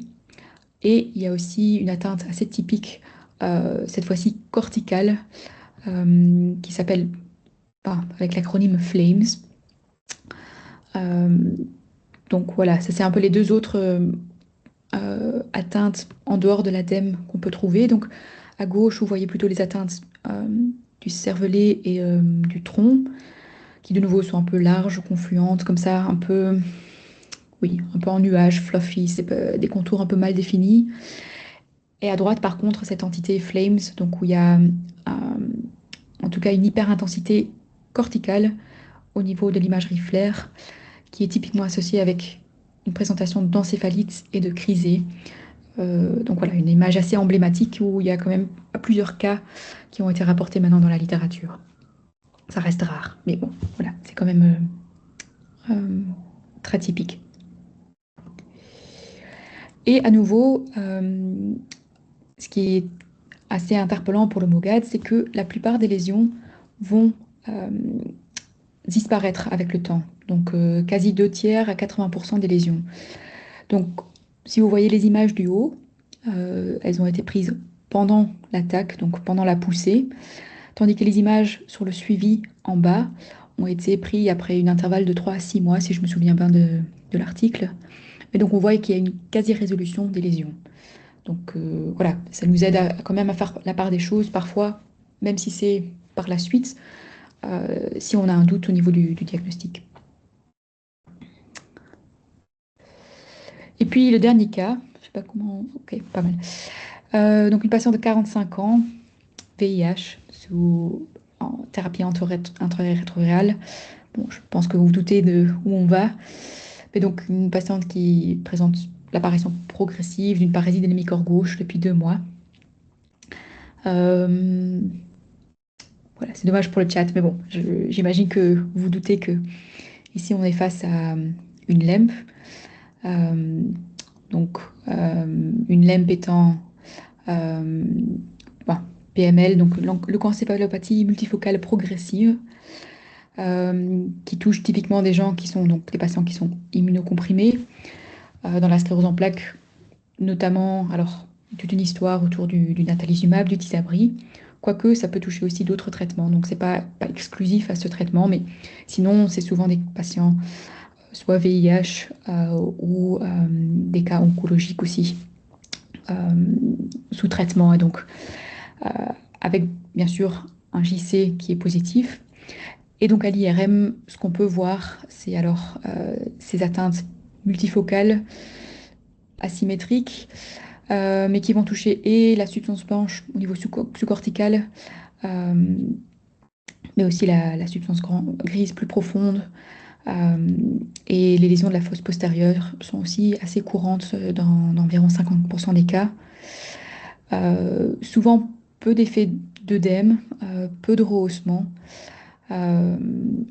Et il y a aussi une atteinte assez typique, cette fois-ci corticale, qui s'appelle, avec l'acronyme FLAMES. Euh, donc voilà, ça c'est un peu les deux autres atteintes en dehors de l'ADEME qu'on peut trouver. Donc à gauche, vous voyez plutôt les atteintes du cervelet et du tronc, qui de nouveau sont un peu larges, confluentes, comme ça, un peu, oui, un peu en nuage, fluffy, c'est des contours un peu mal définis. Et à droite, par contre, cette entité Flames, donc où il y a en tout cas une hyperintensité corticale au niveau de l'imagerie flair, qui est typiquement associée avec une présentation d'encéphalite et de crisée. Donc voilà, une image assez emblématique où il y a quand même plusieurs cas qui ont été rapportés maintenant dans la littérature. Ça reste rare, mais bon, voilà, c'est quand même très typique. Et à nouveau, ce qui est assez interpellant pour le MOGAD, c'est que la plupart des lésions vont euh, disparaître avec le temps. Donc quasi 2 tiers à 80% des lésions. Donc si vous voyez les images du haut, elles ont été prises pendant l'attaque, donc pendant la poussée, tandis que les images sur le suivi en bas ont été prises après une intervalle de 3 à 6 mois, si je me souviens bien de l'article. Et donc on voit qu'il y a une quasi-résolution des lésions. Donc voilà, ça nous aide quand même à faire la part des choses parfois, même si c'est par la suite, si on a un doute au niveau du diagnostic. Et puis le dernier cas, je sais pas comment, ok, pas mal. Donc une patiente de 45 ans, VIH, en thérapie intra-rétrovirale. Bon, je pense que vous vous doutez de où on va. Mais donc une patiente qui présente l'apparition progressive d'une paralysie de l'hémicorps gauche depuis 2 mois. Euh, voilà, c'est dommage pour le chat, mais bon, j'imagine que vous vous doutez que ici on est face à une LEMP. Euh, donc une LEMP étant euh, bon, PML, donc leucoencéphalopathie multifocale progressive, qui touche typiquement des gens qui sont donc des patients qui sont immunocomprimés dans la sclérose en plaques, notamment, alors toute une histoire autour du natalizumab, du Tysabri, quoique ça peut toucher aussi d'autres traitements, donc c'est pas exclusif à ce traitement, mais sinon c'est souvent des patients soit VIH ou des cas oncologiques aussi euh, sous traitement, et donc euh, avec bien sûr un JC qui est positif. Et donc à l'IRM, ce qu'on peut voir, c'est alors ces atteintes multifocales, asymétriques, mais qui vont toucher et la substance blanche au niveau sous-cortical, euh, mais aussi la substance grise plus profonde. Euh, et les lésions de la fosse postérieure sont aussi assez courantes dans environ 50% des cas. Souvent peu d'effets d'œdème, peu de rehaussement. Euh,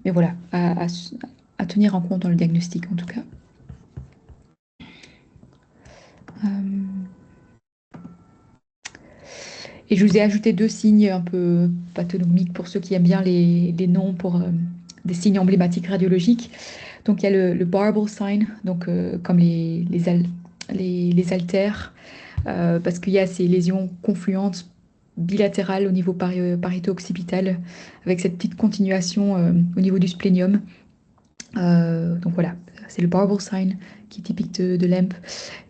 mais voilà, à tenir en compte dans le diagnostic en tout cas. Euh, et je vous ai ajouté 2 signes un peu pathognomiques pour ceux qui aiment bien les noms pour des signes emblématiques radiologiques. Donc il y a le Barbel sign, donc comme les haltères, parce qu'il y a ces lésions confluentes bilatérales au niveau parieto-occipital, avec cette petite continuation au niveau du splénium. Donc voilà, c'est le Barbel sign qui est typique de l'EMP.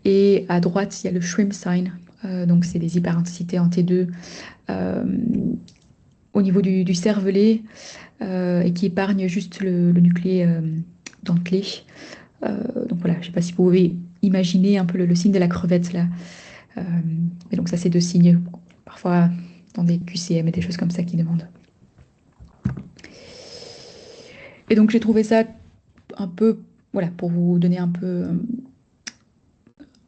Et à droite, il y a le Shrimp sign, donc c'est des hyperintensités en T2 euh, au niveau du cervelet et qui épargne juste le nuclé dentelé. Donc voilà, je ne sais pas si vous pouvez imaginer un peu le signe de la crevette là. Euh, et donc ça, c'est 2 signes, parfois dans des QCM et des choses comme ça qui demandent. Et donc j'ai trouvé ça un peu, voilà, pour vous donner un peu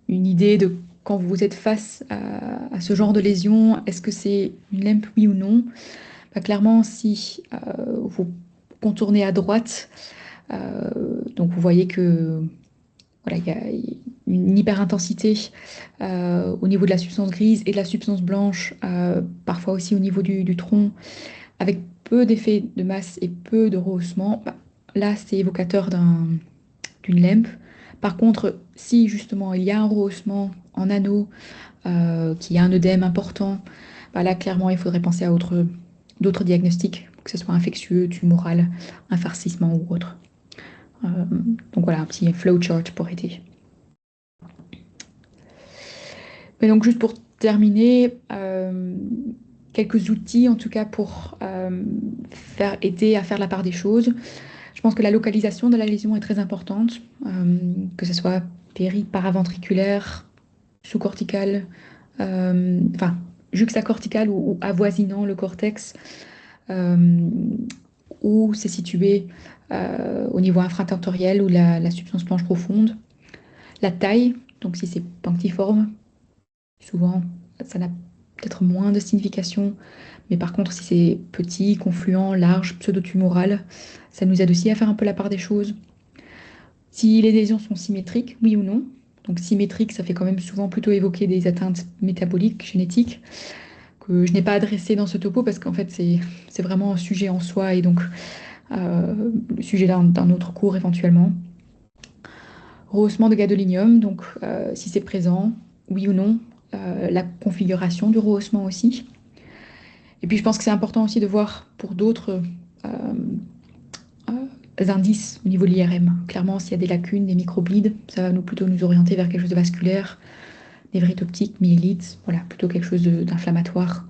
une idée de quand vous êtes face à ce genre de lésion, est-ce que c'est une LEMP, oui ou non? Bah, clairement, si vous contournez à droite, donc vous voyez que voilà, il y a une hyperintensité au niveau de la substance grise et de la substance blanche, parfois aussi au niveau du tronc, avec peu d'effet de masse et peu de rehaussement. Bah, là, c'est évocateur d'une LEMP. Par contre, si justement il y a un rehaussement en anneau, qu'il y a un œdème important, bah là, clairement, il faudrait penser à d'autres diagnostics, que ce soit infectieux, tumoral, un farcissement ou autre. Donc voilà, un petit flowchart pour aider. Mais donc juste pour terminer, quelques outils en tout cas pour faire aider à faire la part des choses. Je pense que la localisation de la lésion est très importante, que ce soit paraventriculaire, sous-corticale, enfin juxtacorticale ou avoisinant le cortex, euh, où c'est situé au niveau infratentoriel ou la substance blanche profonde. La taille, donc si c'est punctiforme, souvent ça n'a peut-être moins de signification, mais par contre si c'est petit, confluent, large, pseudo-tumoral, ça nous aide aussi à faire un peu la part des choses. Si les lésions sont symétriques, oui ou non. Donc symétrique, ça fait quand même souvent plutôt évoquer des atteintes métaboliques, génétiques, que je n'ai pas adressé dans ce topo parce qu'en fait, c'est vraiment un sujet en soi et donc le sujet d'un autre cours éventuellement. Rehaussement de gadolinium, donc si c'est présent, oui ou non. La configuration du rehaussement aussi. Et puis je pense que c'est important aussi de voir pour d'autres indices au niveau de l'IRM. Clairement, s'il y a des lacunes, des microbleeds, ça va plutôt nous orienter vers quelque chose de vasculaire, névrite optique, myélite, voilà, plutôt quelque chose d'inflammatoire.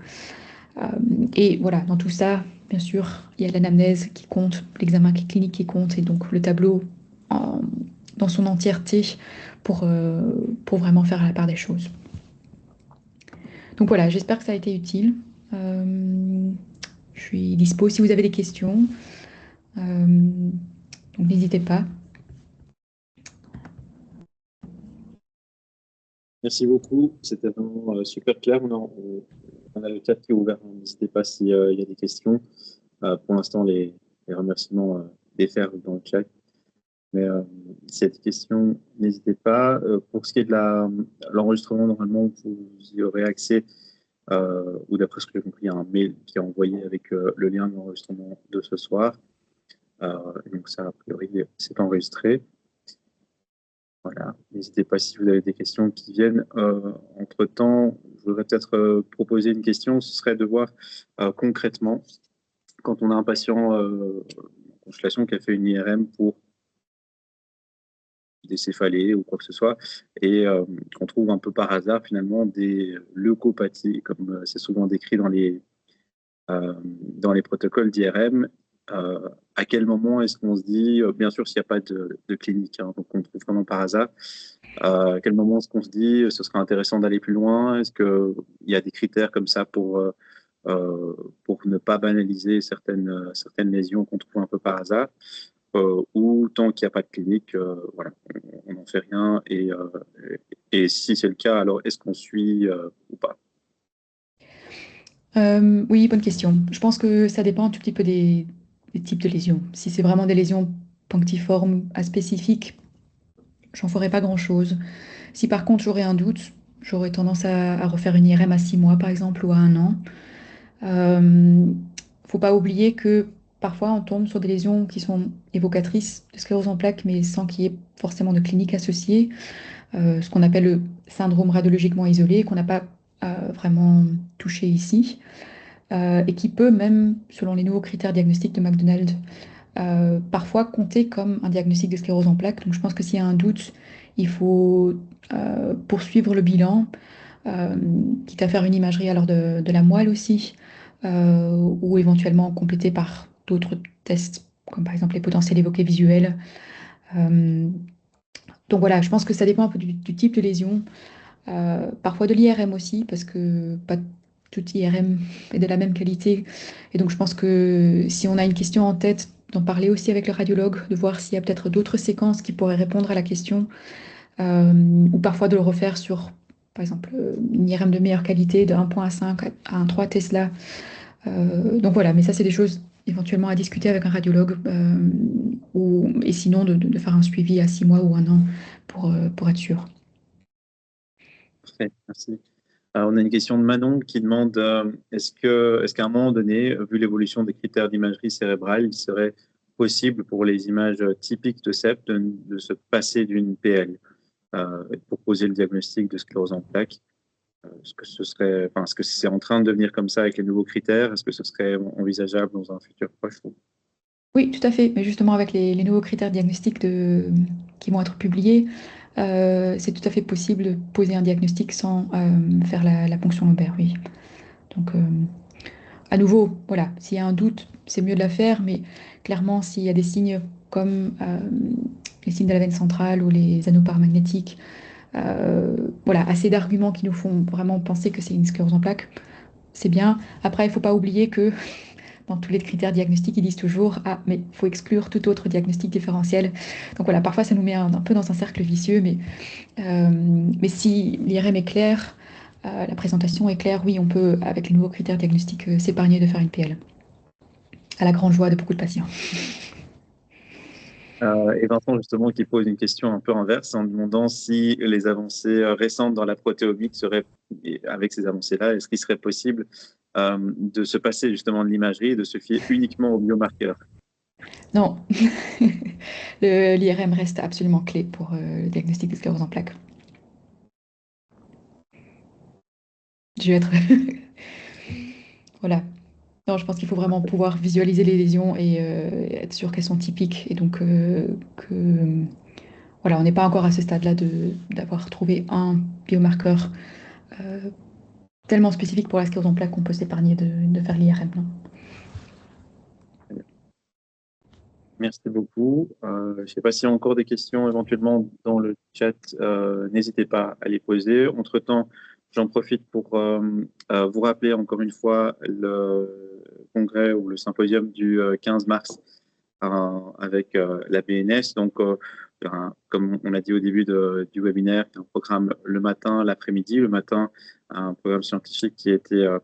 Euh, et voilà, dans tout ça, bien sûr, il y a l'anamnèse qui compte, l'examen clinique qui compte, et donc le tableau en- dans son entièreté pour vraiment faire la part des choses. Donc voilà, j'espère que ça a été utile. Je suis dispo si vous avez des questions. Donc n'hésitez pas. Merci beaucoup. C'était vraiment super clair. On a le chat qui est ouvert. N'hésitez pas s'il y a des questions. Pour l'instant, les remerciements déferlent dans le chat. Mais s'il y a des questions, n'hésitez pas. Pour ce qui est de l'enregistrement, normalement, vous y aurez accès, ou d'après ce que j'ai compris, il y a un mail qui est envoyé avec le lien de l'enregistrement de ce soir. Donc ça, a priori, c'est enregistré. Voilà. N'hésitez pas si vous avez des questions qui viennent. Entre-temps, je voudrais peut-être proposer une question. Ce serait de voir concrètement, quand on a un patient en consultation qui a fait une IRM pour des céphalées ou quoi que ce soit, et qu'on trouve un peu par hasard finalement des leucopathies, comme c'est souvent décrit dans les protocoles d'IRM. À quel moment est-ce qu'on se dit, bien sûr s'il n'y a pas de clinique, hein, donc on trouve vraiment par hasard, à quel moment est-ce qu'on se dit, ce serait intéressant d'aller plus loin? Est-ce qu'il y a des critères comme ça pour ne pas banaliser certaines lésions qu'on trouve un peu par hasard? Ou tant qu'il n'y a pas de clinique, voilà, on n'en fait rien. Et si c'est le cas, alors est-ce qu'on suit ou pas? Oui, bonne question. Je pense que ça dépend un tout petit peu des types de lésions. Si c'est vraiment des lésions punctiformes aspécifiques, j'en ferai pas grand-chose. Si par contre j'aurais un doute, j'aurais tendance à refaire une IRM à 6 mois par exemple ou à 1 an. Euh, Faut pas oublier que parfois on tombe sur des lésions qui sont évocatrices de sclérose en plaques, mais sans qu'il y ait forcément de clinique associée. Ce qu'on appelle le syndrome radiologiquement isolé, qu'on n'a pas vraiment touché ici, et qui peut même, selon les nouveaux critères diagnostiques de McDonald, parfois compter comme un diagnostic de sclérose en plaques. Donc je pense que s'il y a un doute, il faut poursuivre le bilan, euh, quitte à faire une imagerie alors de la moelle aussi, ou éventuellement compléter par d'autres tests, comme par exemple les potentiels évoqués visuels. Euh, donc voilà, je pense que ça dépend un peu du type de lésion. Parfois de l'IRM aussi, parce que pas toute IRM est de la même qualité. Et donc je pense que si on a une question en tête, d'en parler aussi avec le radiologue, de voir s'il y a peut-être d'autres séquences qui pourraient répondre à la question, ou parfois de le refaire sur, par exemple, une IRM de meilleure qualité, de 1,5 à 1,3 Tesla. Donc voilà, mais ça c'est des choses éventuellement à discuter avec un radiologue, et sinon de faire un suivi à 6 mois ou 1 an pour être sûr. Parfait, merci. On a une question de Manon qui demande est-ce qu'à un moment donné, vu l'évolution des critères d'imagerie cérébrale, il serait possible pour les images typiques de CEP de se passer d'une PL pour poser le diagnostic de sclérose en plaques? Est-ce que c'est en train de devenir comme ça avec les nouveaux critères? Est-ce que ce serait envisageable dans un futur proche? Oui, tout à fait. Mais justement, avec les nouveaux critères diagnostiques qui vont être publiés, c'est tout à fait possible de poser un diagnostic sans faire la ponction lombaire, oui. Donc, à nouveau, voilà, s'il y a un doute, c'est mieux de la faire, mais clairement, s'il y a des signes comme les signes de la veine centrale ou les anneaux paramagnétiques, voilà, assez d'arguments qui nous font vraiment penser que c'est une sclérose en plaques, c'est bien. Après, il ne faut pas oublier que dans tous les critères diagnostiques, ils disent toujours, ah, mais il faut exclure tout autre diagnostic différentiel. Donc voilà, parfois ça nous met un peu dans un cercle vicieux, mais si l'IRM est clair, la présentation est claire, oui, on peut, avec les nouveaux critères diagnostiques, s'épargner de faire une PL, à la grande joie de beaucoup de patients. Et Vincent, justement, qui pose une question un peu inverse en demandant si les avancées récentes dans la protéomique seraient, et avec ces avancées-là, est-ce qu'il serait possible de se passer justement de l'imagerie et de se fier uniquement aux biomarqueurs? Non, l'IRM reste absolument clé pour le diagnostic de sclérose en plaques. Je vais être... Voilà. Non, je pense qu'il faut vraiment pouvoir visualiser les lésions et être sûr qu'elles sont typiques. Et donc, voilà, on n'est pas encore à ce stade-là d'avoir trouvé un biomarqueur euh, tellement spécifique pour la sclérose en plaques qu'on peut s'épargner de faire l'IRM. Non. Merci beaucoup. Je ne sais pas s'il y a encore des questions éventuellement dans le chat. N'hésitez pas à les poser. Entre-temps, j'en profite pour vous rappeler encore une fois le congrès ou le symposium du 15 mars avec la BNS. Donc, comme on a dit au début du webinaire, un programme le matin, l'après-midi. Le matin, un programme scientifique qui a été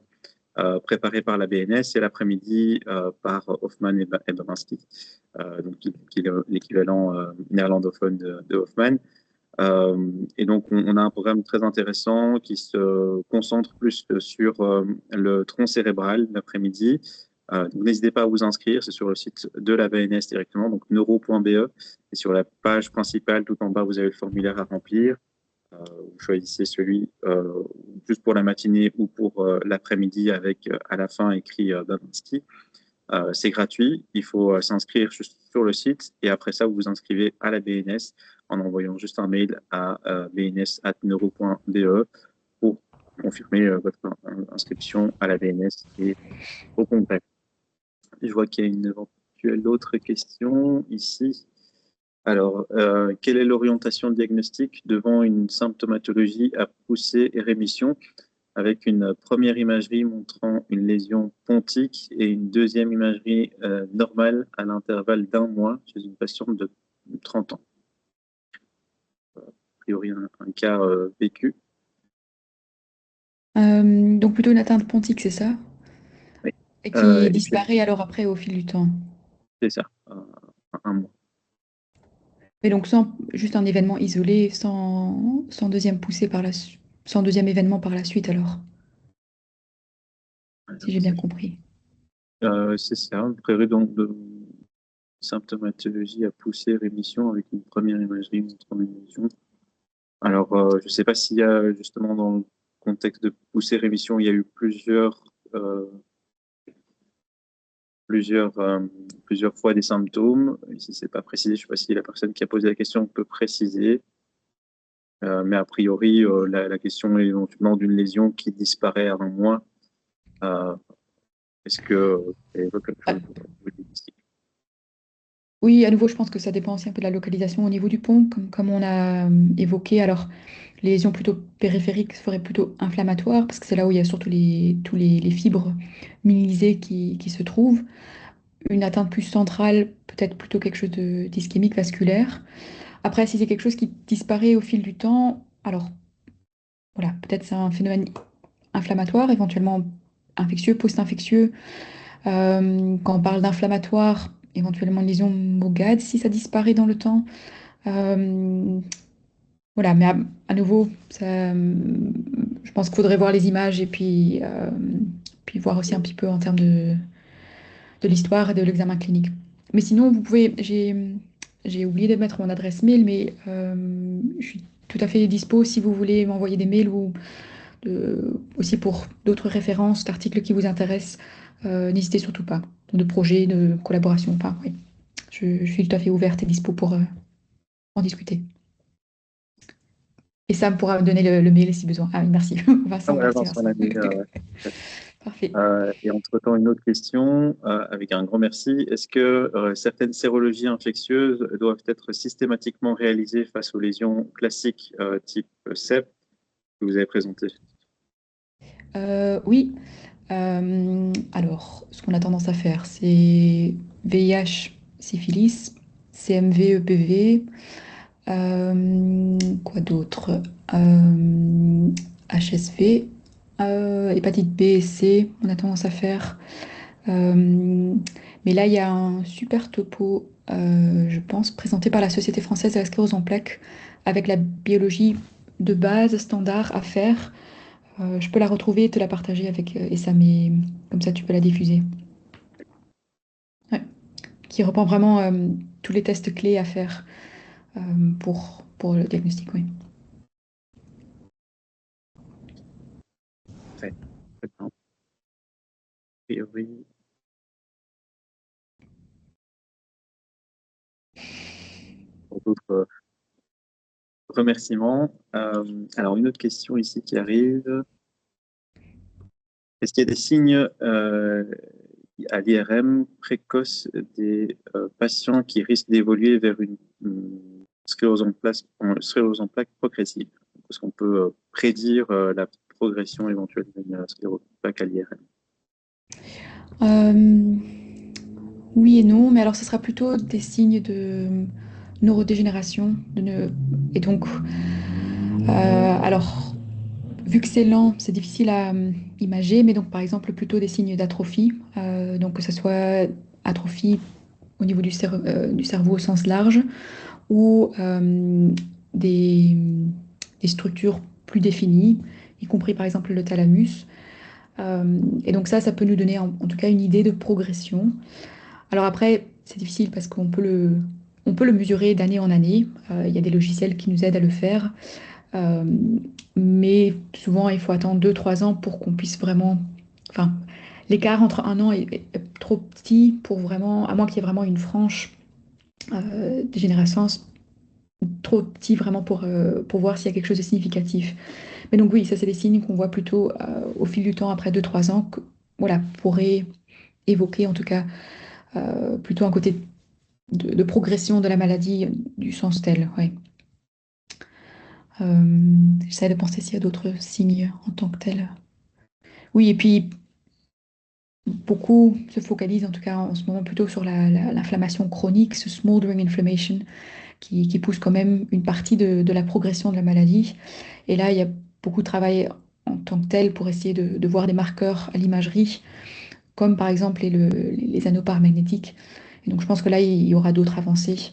préparé par la BNS et l'après-midi par Hoffman et Baranski, donc qui est l'équivalent néerlandophone de Hoffman. Et donc, on a un programme très intéressant qui se concentre plus sur le tronc cérébral l'après-midi. Donc, n'hésitez pas à vous inscrire, c'est sur le site de la BNS directement, donc neuro.be. Et sur la page principale, tout en bas, vous avez le formulaire à remplir. Vous choisissez celui juste pour la matinée ou pour l'après-midi avec à la fin écrit Babanski. C'est gratuit, il faut s'inscrire juste sur le site et après ça, vous vous inscrivez à la BNS en envoyant juste un mail à bns@neuro.be pour confirmer votre inscription à la BNS et au contact. Je vois qu'il y a une éventuelle autre question ici. Alors, quelle est l'orientation diagnostique devant une symptomatologie à poussée et rémission avec une première imagerie montrant une lésion pontique et une deuxième imagerie normale à l'intervalle d'un mois chez une patiente de 30 ans? A priori, un cas vécu. Donc plutôt une atteinte pontique, c'est ça? Oui. Et qui Et puis, disparaît alors après au fil du temps. c'est ça, un mois. Mais donc sans juste un événement isolé, sans deuxième poussée sans deuxième événement par la suite alors, si j'ai bien compris. C'est ça, a priori, donc, de symptomatologie à poussée rémission avec une première imagerie montrant une lésion. Alors, je ne sais pas s'il y a justement dans le contexte de poussée rémission, il y a eu plusieurs, plusieurs fois des symptômes. Ici, c'est pas précisé. Je ne sais pas si la personne qui a posé la question peut préciser. Mais a priori, la question est éventuellement d'une lésion qui disparaît à un mois. Euh, Est-ce que ça évoque quelque Ah, chose de diagnostic? oui, à nouveau, je pense que ça dépend aussi un peu de la localisation au niveau du pont, comme on a évoqué. Alors, les lésions plutôt périphériques seraient plutôt inflammatoires, parce que c'est là où il y a surtout les fibres minéralisées qui se trouvent. Une atteinte plus centrale, peut-être plutôt quelque chose d'ischémique vasculaire. Après, si c'est quelque chose qui disparaît au fil du temps, alors voilà, peut-être c'est un phénomène inflammatoire, éventuellement infectieux, post-infectieux. Quand on parle d'inflammatoire, éventuellement une lésion MOGAD, si ça disparaît dans le temps. Euh, voilà, mais à nouveau, je pense qu'il faudrait voir les images et puis voir aussi un petit peu en termes de l'histoire et de l'examen clinique. Mais sinon, j'ai oublié de mettre mon adresse mail, mais je suis tout à fait dispo si vous voulez m'envoyer des mails ou aussi pour d'autres références, d'articles qui vous intéressent. N'hésitez surtout pas. De projets, de collaboration, enfin, oui. Je suis tout à fait ouverte et dispo pour en discuter. Et Sam pourra me donner le mail si besoin. Ah oui, merci. Ah, Vincent, voilà, merci Vincent Vincent. l'a dit, Parfait. et entre-temps, une autre question, avec un grand merci. Est-ce que certaines sérologies infectieuses doivent être systématiquement réalisées face aux lésions classiques type CEP que vous avez présentées? Oui. Alors, ce qu'on a tendance à faire, c'est VIH, syphilis, CMV, EPV, quoi d'autre? HSV, hépatite B et C, on a tendance à faire. Euh, mais là, il y a un super topo, je pense, présenté par la Société française de la sclérose en plaques, avec la biologie de base standard à faire. Je peux la retrouver et te la partager avec Essam, et comme ça tu peux la diffuser. Ouais. Qui reprend vraiment tous les tests clés à faire euh, pour le diagnostic, oui. Très, très bien. A priori, pour d'autres remerciements. Alors, une autre question ici qui arrive. Est-ce qu'il y a des signes à l'IRM précoce des patients qui risquent d'évoluer vers une sclérose en plaques progressive? Est-ce qu'on peut prédire la progression éventuelle d'une sclérose en plaques à l'IRM? Euh, oui et non, mais alors ce sera plutôt des signes de neurodégénération. Et donc, alors, vu que c'est lent, c'est difficile à imager, mais donc par exemple plutôt des signes d'atrophie, donc que ce soit atrophie au niveau du cerveau au sens large, ou des, des structures plus définies, y compris par exemple le thalamus. Et donc ça peut nous donner en tout cas une idée de progression. Alors après, c'est difficile parce on peut le mesurer d'année en année. Il y a des logiciels qui nous aident à le faire. Euh, mais souvent, il faut attendre 2, 3 ans pour qu'on puisse vraiment... Enfin, l'écart entre un an est trop petit pour vraiment... À moins qu'il y ait vraiment une franche dégénérescence, trop petit vraiment pour voir s'il y a quelque chose de significatif. Mais donc oui, ça c'est des signes qu'on voit plutôt au fil du temps, après 2, 3 ans, que voilà, pourraient évoquer en tout cas plutôt un côté de progression de la maladie du sens tel. Ouais. J'essaie de penser s'il y a d'autres signes en tant que tels. Oui, et puis beaucoup se focalisent en tout cas en ce moment plutôt sur l'inflammation chronique, ce smoldering inflammation, qui pousse quand même une partie de la progression de la maladie. Et là, il y a beaucoup de travail en tant que tel pour essayer de voir des marqueurs à l'imagerie, comme par exemple les anneaux paramagnétiques. Et donc je pense que là, il y aura d'autres avancées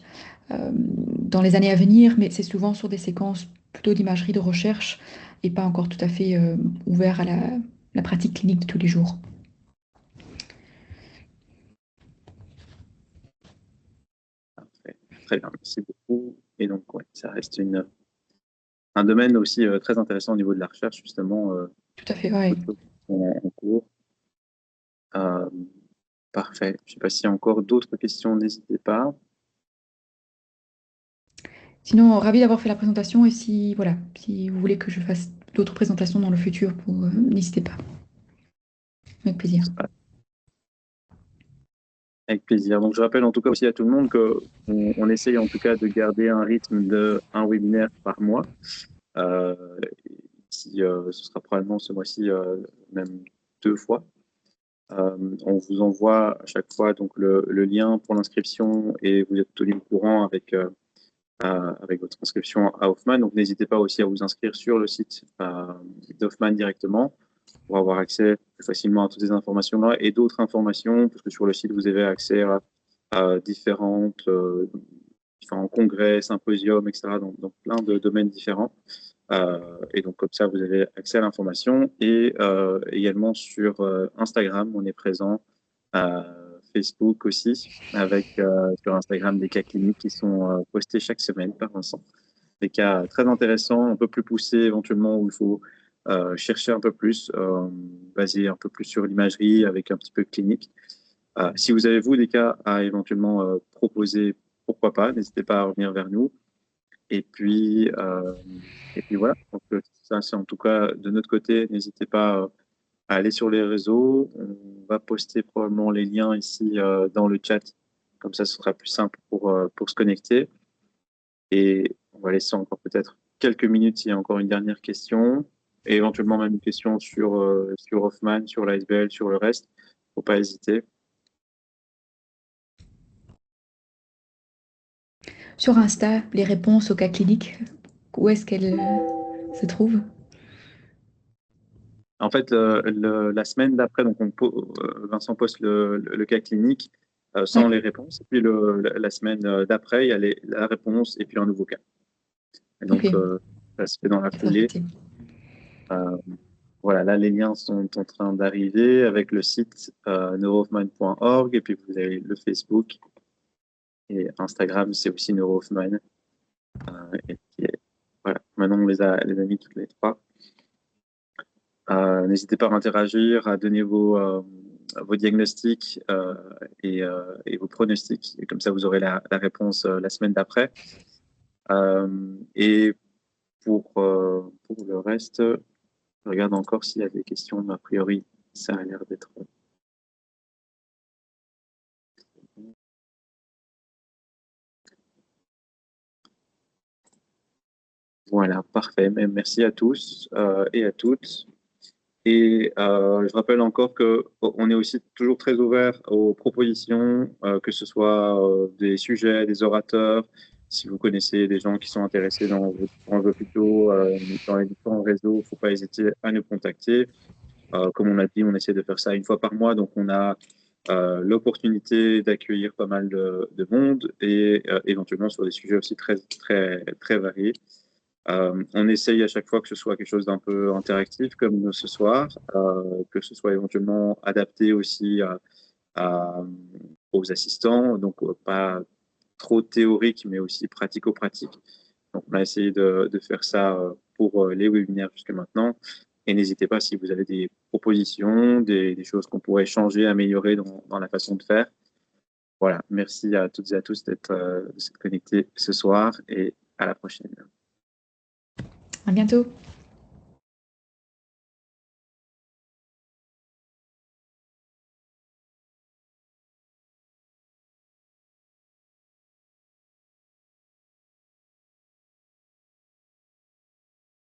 dans les années à venir, mais c'est souvent sur des séquences plutôt d'imagerie de recherche et pas encore tout à fait ouvert à la pratique clinique de tous les jours. Parfait. Très bien, merci beaucoup. Et donc, ouais, ça reste un domaine aussi très intéressant au niveau de la recherche, justement, Tout à fait, beaucoup ouais. de choses en cours. Euh, Parfait. Je ne sais pas s'il y a encore d'autres questions, n'hésitez pas. Sinon, ravi d'avoir fait la présentation et si, voilà, si vous voulez que je fasse d'autres présentations dans le futur, n'hésitez pas. Avec plaisir. Avec plaisir. Donc, je rappelle en tout cas aussi à tout le monde qu'on essaye en tout cas de garder un rythme de un webinaire par mois. Euh, Ce sera probablement ce mois-ci même 2 fois. On vous envoie à chaque fois donc le lien pour l'inscription et vous êtes tenu au courant avec votre inscription à Hoffman. Donc, n'hésitez pas aussi à vous inscrire sur le site d'Hoffman directement pour avoir accès plus facilement à toutes ces informations-là et d'autres informations, parce que sur le site, vous avez accès à différents congrès, symposiums, etc., dans plein de domaines différents. Et donc, comme ça, vous avez accès à l'information. Et également sur Instagram, on est présent, Facebook aussi, avec sur Instagram des cas cliniques qui sont postés chaque semaine par Vincent. Des cas très intéressants, un peu plus poussés éventuellement, où il faut chercher un peu plus, basé un peu plus sur l'imagerie avec un petit peu de clinique. Si vous avez, vous, des cas à éventuellement proposer, pourquoi pas, n'hésitez pas à revenir vers nous. Et puis, euh, et puis voilà, donc, ça c'est en tout cas de notre côté, n'hésitez pas à aller sur les réseaux. On va poster probablement les liens ici dans le chat, comme ça ce sera plus simple pour se connecter. Et on va laisser encore peut-être quelques minutes s'il y a encore une dernière question, et éventuellement même une question sur Hoffman, sur l'ASBL, sur le reste. Faut pas hésiter. Sur Insta, les réponses aux cas cliniques, où est-ce qu'elles se trouvent? En fait, la semaine d'après, donc Vincent poste le cas clinique sans Ouais, les réponses. Et puis la semaine d'après, il y a la réponse et puis un nouveau cas. Et ok, donc, ça se fait dans la ça foulée. routine. Voilà, là, les liens sont en train d'arriver avec le site neurohoffman.org et puis vous avez le Facebook et Instagram, c'est aussi Neurohoffman. Et puis, voilà, maintenant on les a mis toutes les trois. N'hésitez pas à interagir, à donner vos diagnostics et vos pronostics. Et comme ça, vous aurez la réponse la semaine d'après. Et pour le reste, je regarde encore s'il y a des questions, mais a priori, ça a l'air d'être. Voilà, parfait. Merci à tous et à toutes. Et je rappelle encore que on est aussi toujours très ouvert aux propositions, que ce soit des sujets, des orateurs. Si vous connaissez des gens qui sont intéressés dans vos hôpitaux, dans les différents réseaux, il ne faut pas hésiter à nous contacter. Comme on l'a dit, on essaie de faire ça une fois par mois, donc on a l'opportunité d'accueillir pas mal de monde et éventuellement sur des sujets aussi très, très, très variés. On essaye à chaque fois que ce soit quelque chose d'un peu interactif comme ce soir, que ce soit éventuellement adapté aussi aux assistants, donc pas trop théorique mais aussi pratico-pratique. Donc on a essayé de faire ça pour les webinaires jusqu'à maintenant. Et n'hésitez pas si vous avez des propositions, des choses qu'on pourrait changer, améliorer dans la façon de faire. Voilà, merci à toutes et à tous d'être connectés ce soir et à la prochaine. À bientôt.